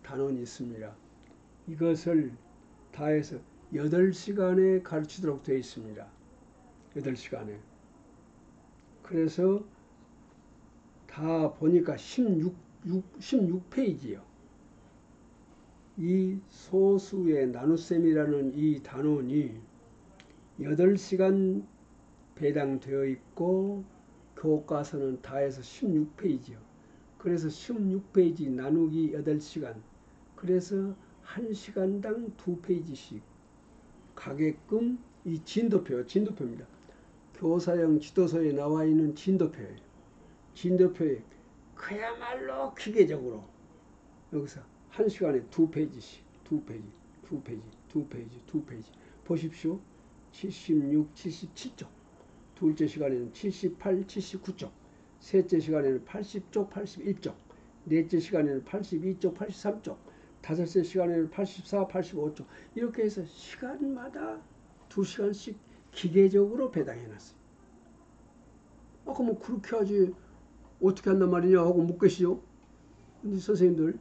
단원이 있습니다. 이것을 다해서 8시간에 가르치도록 되어 있습니다. 8시간에. 그래서 다 보니까 16페이지요. 이 소수의 나눗셈이라는 이 단원이 8시간 배당되어 있고 교과서는 다해서 16페이지요. 그래서 16페이지 나누기 8시간. 그래서 1시간당 2페이지씩 가게끔 이 진도표입니다. 교사형 지도서에 나와 있는 진도표예요. 진도표에 그야말로 기계적으로 여기서 1시간에 2페이지씩 2페이지 보십시오. 76, 77쪽 둘째 시간에는 78, 79쪽 셋째 시간에는 80쪽, 81쪽 넷째 시간에는 82쪽, 83쪽 다섯째 시간에는 84, 85쪽 이렇게 해서 시간마다 2시간씩 기계적으로 배당해놨어요. 그럼 그렇게 하지 어떻게 한단 말이냐 하고 묻겠시죠. 근데 선생님들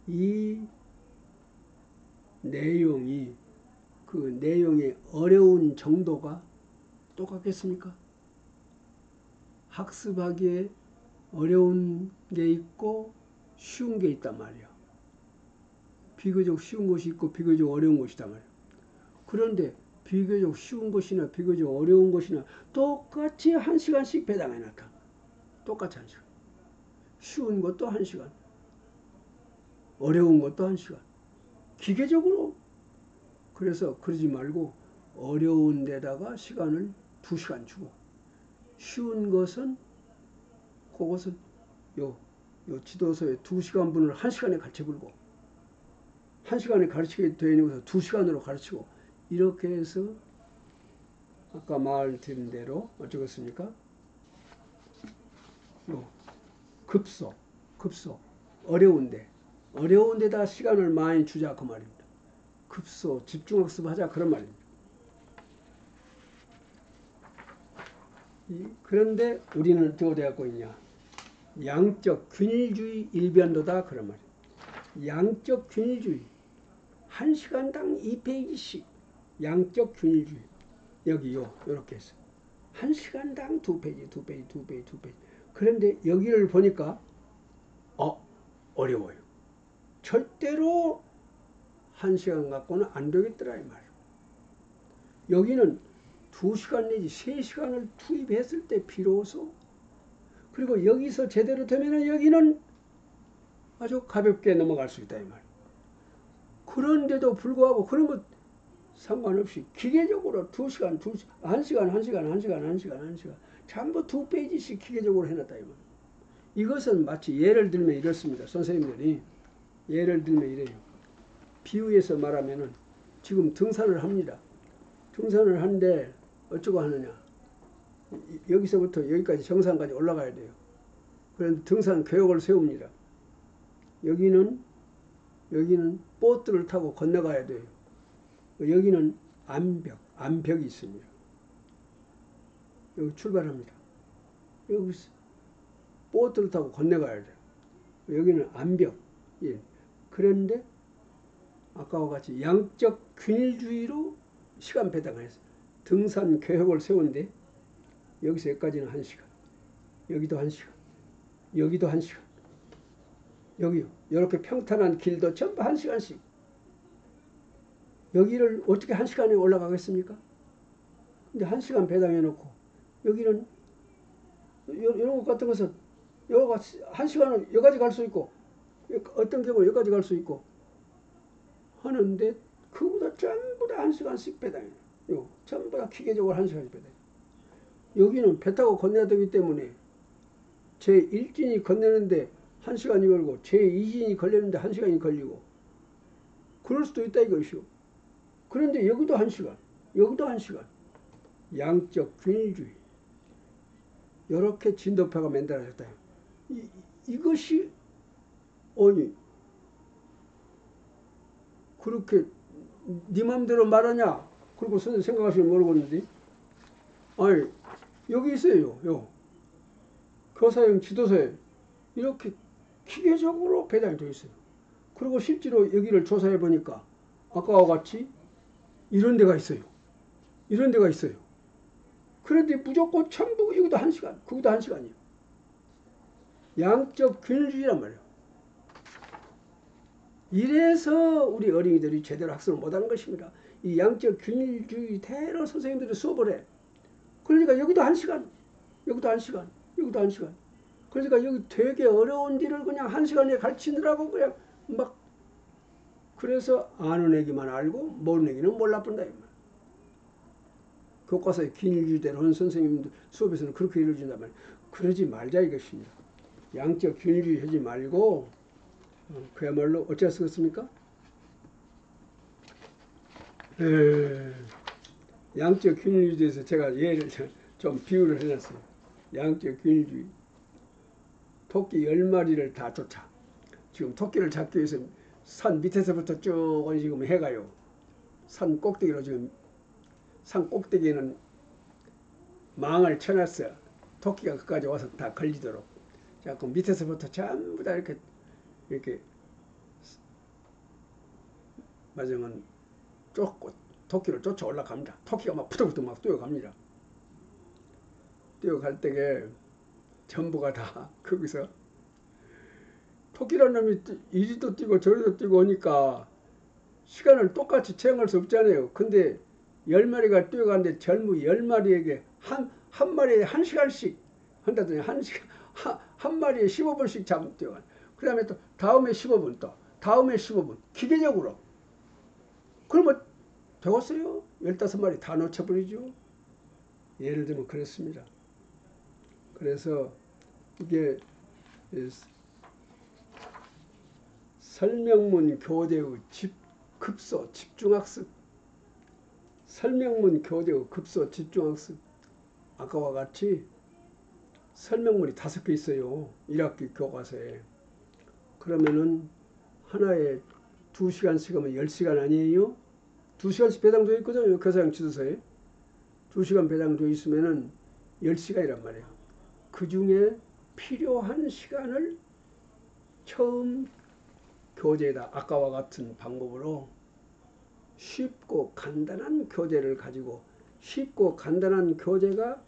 이 내용이 그 내용의 어려운 정도가 똑같겠습니까? 학습하기에 어려운 게 있고 쉬운 게 있단 말이야. 비교적 쉬운 것이 있고 비교적 어려운 것이단 말이야. 그런데 비교적 쉬운 것이나 비교적 어려운 것이나 똑같이 1시간씩 배당해 놨다. 똑같이 1시간. 쉬운 것도 1시간. 어려운 것도 1시간. 기계적으로. 그래서 그러지 말고 어려운 데다가 시간을 2시간 주고 쉬운 것은 그것은 요 지도서에 2시간분을 1시간에 가르쳐버리고 1시간에 가르치게 되어 있는 것을 2시간으로 가르치고 이렇게 해서 아까 말드린 대로 어쩌겠습니까? 급소 어려운 데다 시간을 많이 주자 그 말입니다. 급소 집중학습하자 그런 말입니다. 그런데 우리는 어떻게 되고 있냐? 양적 균일주의 일변도다 그런 말이에요. 양적 균일주의 1시간당 2페이지씩 양적 균일주의 여기 요렇게 해서 1시간당 2페이지 그런데 여기를 보니까 어려워요. 절대로 1시간 갖고는 안 되겠더라 이 말이에요. 여기는 2시간 내지 3시간을 투입했을 때 비로소 그리고 여기서 제대로 되면 여기는 아주 가볍게 넘어갈 수 있다 이 말이에요. 그런데도 불구하고 그런 것 상관없이 기계적으로 2시간 1시간 전부 2페이지씩 기계적으로 해놨다 이 말이에요. 이것은 마치 예를 들면 이렇습니다. 선생님들이 예를 들면 이래요. 비유해서 말하면은 지금 등산을 합니다. 등산을 하는데 어쩌고 하느냐. 여기서부터 여기까지 정상까지 올라가야 돼요. 그런데 등산 계획을 세웁니다. 여기는 보트를 타고 건너가야 돼요. 여기는 암벽이 있습니다. 여기 출발합니다. 여기 보트를 타고 건너가야 돼요. 여기는 암벽. 예. 그런데 아까와 같이 양적 균일주의로 시간 배당을 했어요. 등산 계획을 세운데 여기서 여기까지는 1시간, 여기도 1시간, 여기도 1시간, 여기요. 이렇게 평탄한 길도 전부 1시간씩. 여기를 어떻게 1시간에 올라가겠습니까? 근데 1시간 배당해놓고 여기는 이런 것 같은 것은 여기가 1시간은 여기까지 갈 수 있고 어떤 경우는 여기까지 갈 수 있고 하는데 그보다 전부 다 1시간씩 배당해요. 전부 다 기계적으로 1시간씩 배당해요. 여기는 배 타고 건너야 되기 때문에 제1진이 건너는데 1시간이 걸리고 제2진이 걸리는데 1시간이 걸리고 그럴 수도 있다 이것이요. 그런데 여기도 1시간, 여기도 1시간. 양적 균일주의. 이렇게 진도표가 만들어졌다. 이것이 아니 그렇게 네 맘대로 말하냐? 그리고 선생님 생각하시면 모르겠는데 아니 여기 있어요. 요 교사형 지도서에 이렇게 기계적으로 배당이 되어 있어요. 그리고 실제로 여기를 조사해 보니까 아까와 같이 이런 데가 있어요. 이런 데가 있어요. 그런데 무조건 전부 여기도 1시간, 그것도 1시간이에요. 양적 균일주의란 말이에요. 이래서 우리 어린이들이 제대로 학습을 못하는 것입니다. 이 양적 균일주의대로 선생님들이 수업을 해. 그러니까 여기도 1시간, 여기도 1시간, 여기도 1시간. 그러니까 여기 되게 어려운 일을 그냥 1시간에 가르치느라고 그냥 막 그래서 아는 애기만 알고 모르는 애기는 몰라본다. 교과서에 균일주의대로 하는 선생님들 수업에서는 그렇게 이루어진단 말이에요. 그러지 말자 이것입니다. 양적 균일주의 하지 말고 그야말로 어찌할 수가 있습니까? 양적 균일주의에서 제가 예를 좀 비유를 해놨어요. 양적 균일주의. 토끼 10마리를 다 쫓아. 지금 토끼를 잡기 위해서 산 밑에서부터 쭉 지금 해가요. 산 꼭대기로 지금 산 꼭대기에는 망을 쳐놨어요. 토끼가 끝까지 와서 다 걸리도록. 자, 그 밑에서부터 전부 다 이렇게 맞으면 쫓고 토끼를 쫓아 올라갑니다. 토끼가 막 푸덕푸덕 막 뛰어갑니다. 뛰어갈 때에 전부가 다 거기서 토끼라는 놈이 이리도 뛰고 저리도 뛰고 하니까 시간을 똑같이 체험할 수 없잖아요. 근데 10마리가 뛰어가는데 젊은 10마리에게 한 마리에 1시간씩 한다더니 한 마리에 15분씩 잡으면 뛰어가요. 그 다음에 또 다음에 15분 또 다음에 15분 기계적으로. 그러면 되겠어요? 15마리 다 놓쳐버리죠. 예를 들면 그렇습니다. 그래서 이게 설명문 교재의 급소 집중학습 설명문 교재의 급소 집중학습 아까와 같이 설명문이 5개 있어요. 1학기 교과서에. 그러면은 하나에 2시간씩 하면 10시간 아니에요? 2시간씩 배당되어 있거든요. 교사형 지도서에. 2시간 배당되어 있으면은 10시간이란 말이에요. 그 중에 필요한 시간을 처음 교재에다 아까와 같은 방법으로 쉽고 간단한 교재를 가지고 쉽고 간단한 교재가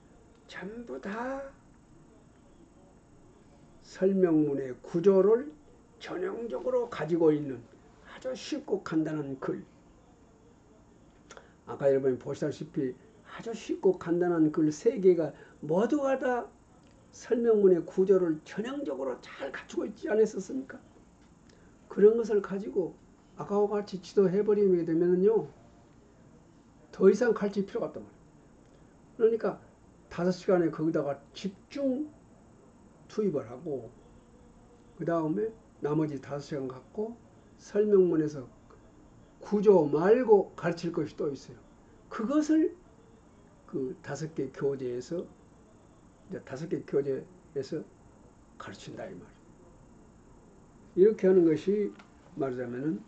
전부 다 설명문의 구조를 전형적으로 가지고 있는 아주 쉽고 간단한 글. 아까 여러분이 보시다시피 아주 쉽고 간단한 글 3개가 모두가 다 설명문의 구조를 전형적으로 잘 갖추고 있지 않았었습니까? 그런 것을 가지고 아까와 같이 지도해버리게 되면요 더 이상 가르칠 필요가 없단 말이에요. 그러니까 5시간에 거기다가 집중 투입을 하고 그 다음에 나머지 5시간 갖고 설명문에서 구조 말고 가르칠 것이 또 있어요. 그것을 그 5개 교재에서 이제 5개 교재에서 가르친다 이 말이에요. 이렇게 하는 것이 말하자면은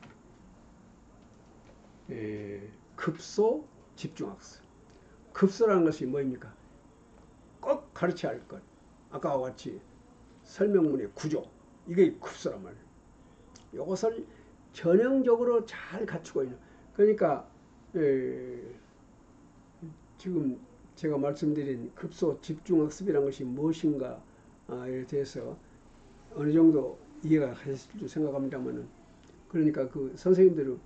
급소 집중학습. 급소라는 것이 뭐입니까? 꼭 가르쳐야 할 것. 아까와 같이 설명문의 구조. 이게 급소란 말이에요. 이것을 전형적으로 잘 갖추고 있는. 그러니까 지금 제가 말씀드린 급소 집중학습이라는 것이 무엇인가에 대해서 어느 정도 이해가 가셨을 줄 생각합니다만은, 그러니까 그 선생님들은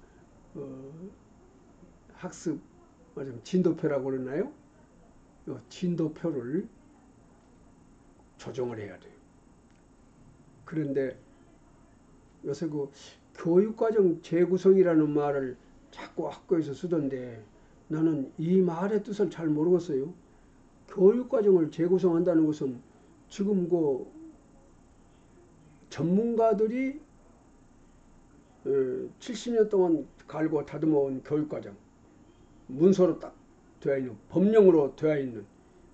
학습 진도표라고 그러나요? 진도표를 조정을 해야 돼요. 그런데 요새 그 교육과정 재구성이라는 말을 자꾸 학교에서 쓰던데 나는 이 말의 뜻을 잘 모르겠어요. 교육과정을 재구성한다는 것은 지금 그 전문가들이 70년 동안 갈고 다듬어온 교육과정, 문서로 딱 되어 있는, 법령으로 되어 있는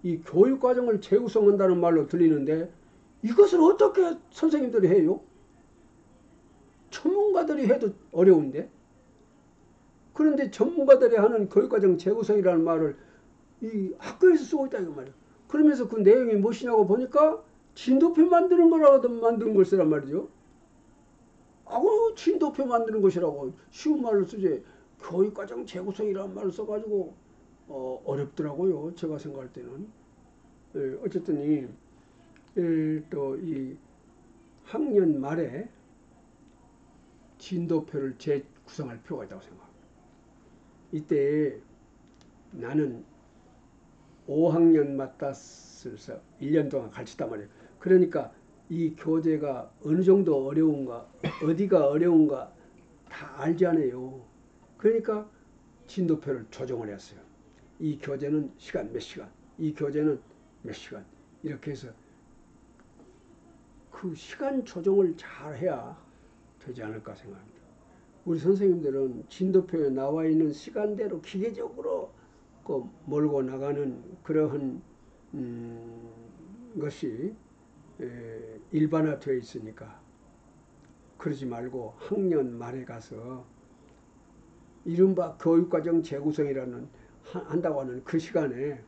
이 교육과정을 재구성한다는 말로 들리는데 이것을 어떻게 선생님들이 해요? 전문가들이 해도 어려운데. 그런데 전문가들이 하는 교육과정 재구성이라는 말을 이 학교에서 쓰고 있다 이거 말이에요. 그러면서 그 내용이 무엇이냐고 보니까 진도표 만드는 거라도 만드는 것이란 말이죠. 아우 진도표 만드는 것이라고 쉬운 말로 쓰지 교육과정 재구성이라는 말을 써가지고 어렵더라고요. 제가 생각할 때는. 어쨌든 또 이 학년 말에 진도표를 재구성할 필요가 있다고 생각합니다. 이때 나는 5학년 맡았을 1년 동안 가르쳤단 말이에요. 그러니까 이 교재가 어느 정도 어려운가, 어디가 어려운가 다 알잖아요. 그러니까 진도표를 조정을 했어요. 이 교재는 시간 몇 시간, 이 교재는 몇 시간, 이렇게 해서 그 시간 조정을 잘 해야 되지 않을까 생각합니다. 우리 선생님들은 진도표에 나와 있는 시간대로 기계적으로 그 몰고 나가는 그러한 것이 일반화되어 있으니까 그러지 말고 학년 말에 가서 이른바 교육과정 재구성이라는 한다고 하는 그 시간에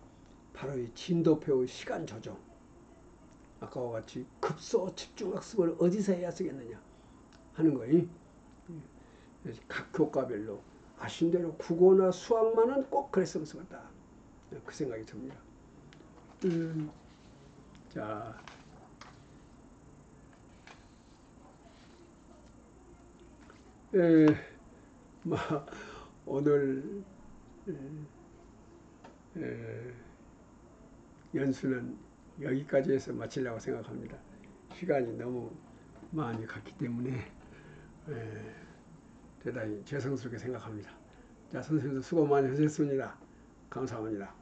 바로 이 진도표의 시간 조정, 아까와 같이 급소 집중학습을 어디서 해야 쓰겠느냐 하는 거예요. 각 교과별로 아신 대로 국어나 수학만은 꼭 그랬으면 좋겠다. 그 생각이 듭니다. 자, 오늘 연수는 여기까지 해서 마치려고 생각합니다. 시간이 너무 많이 갔기 때문에 대단히 죄송스럽게 생각합니다. 자, 선생님도 수고 많이 하셨습니다. 감사합니다.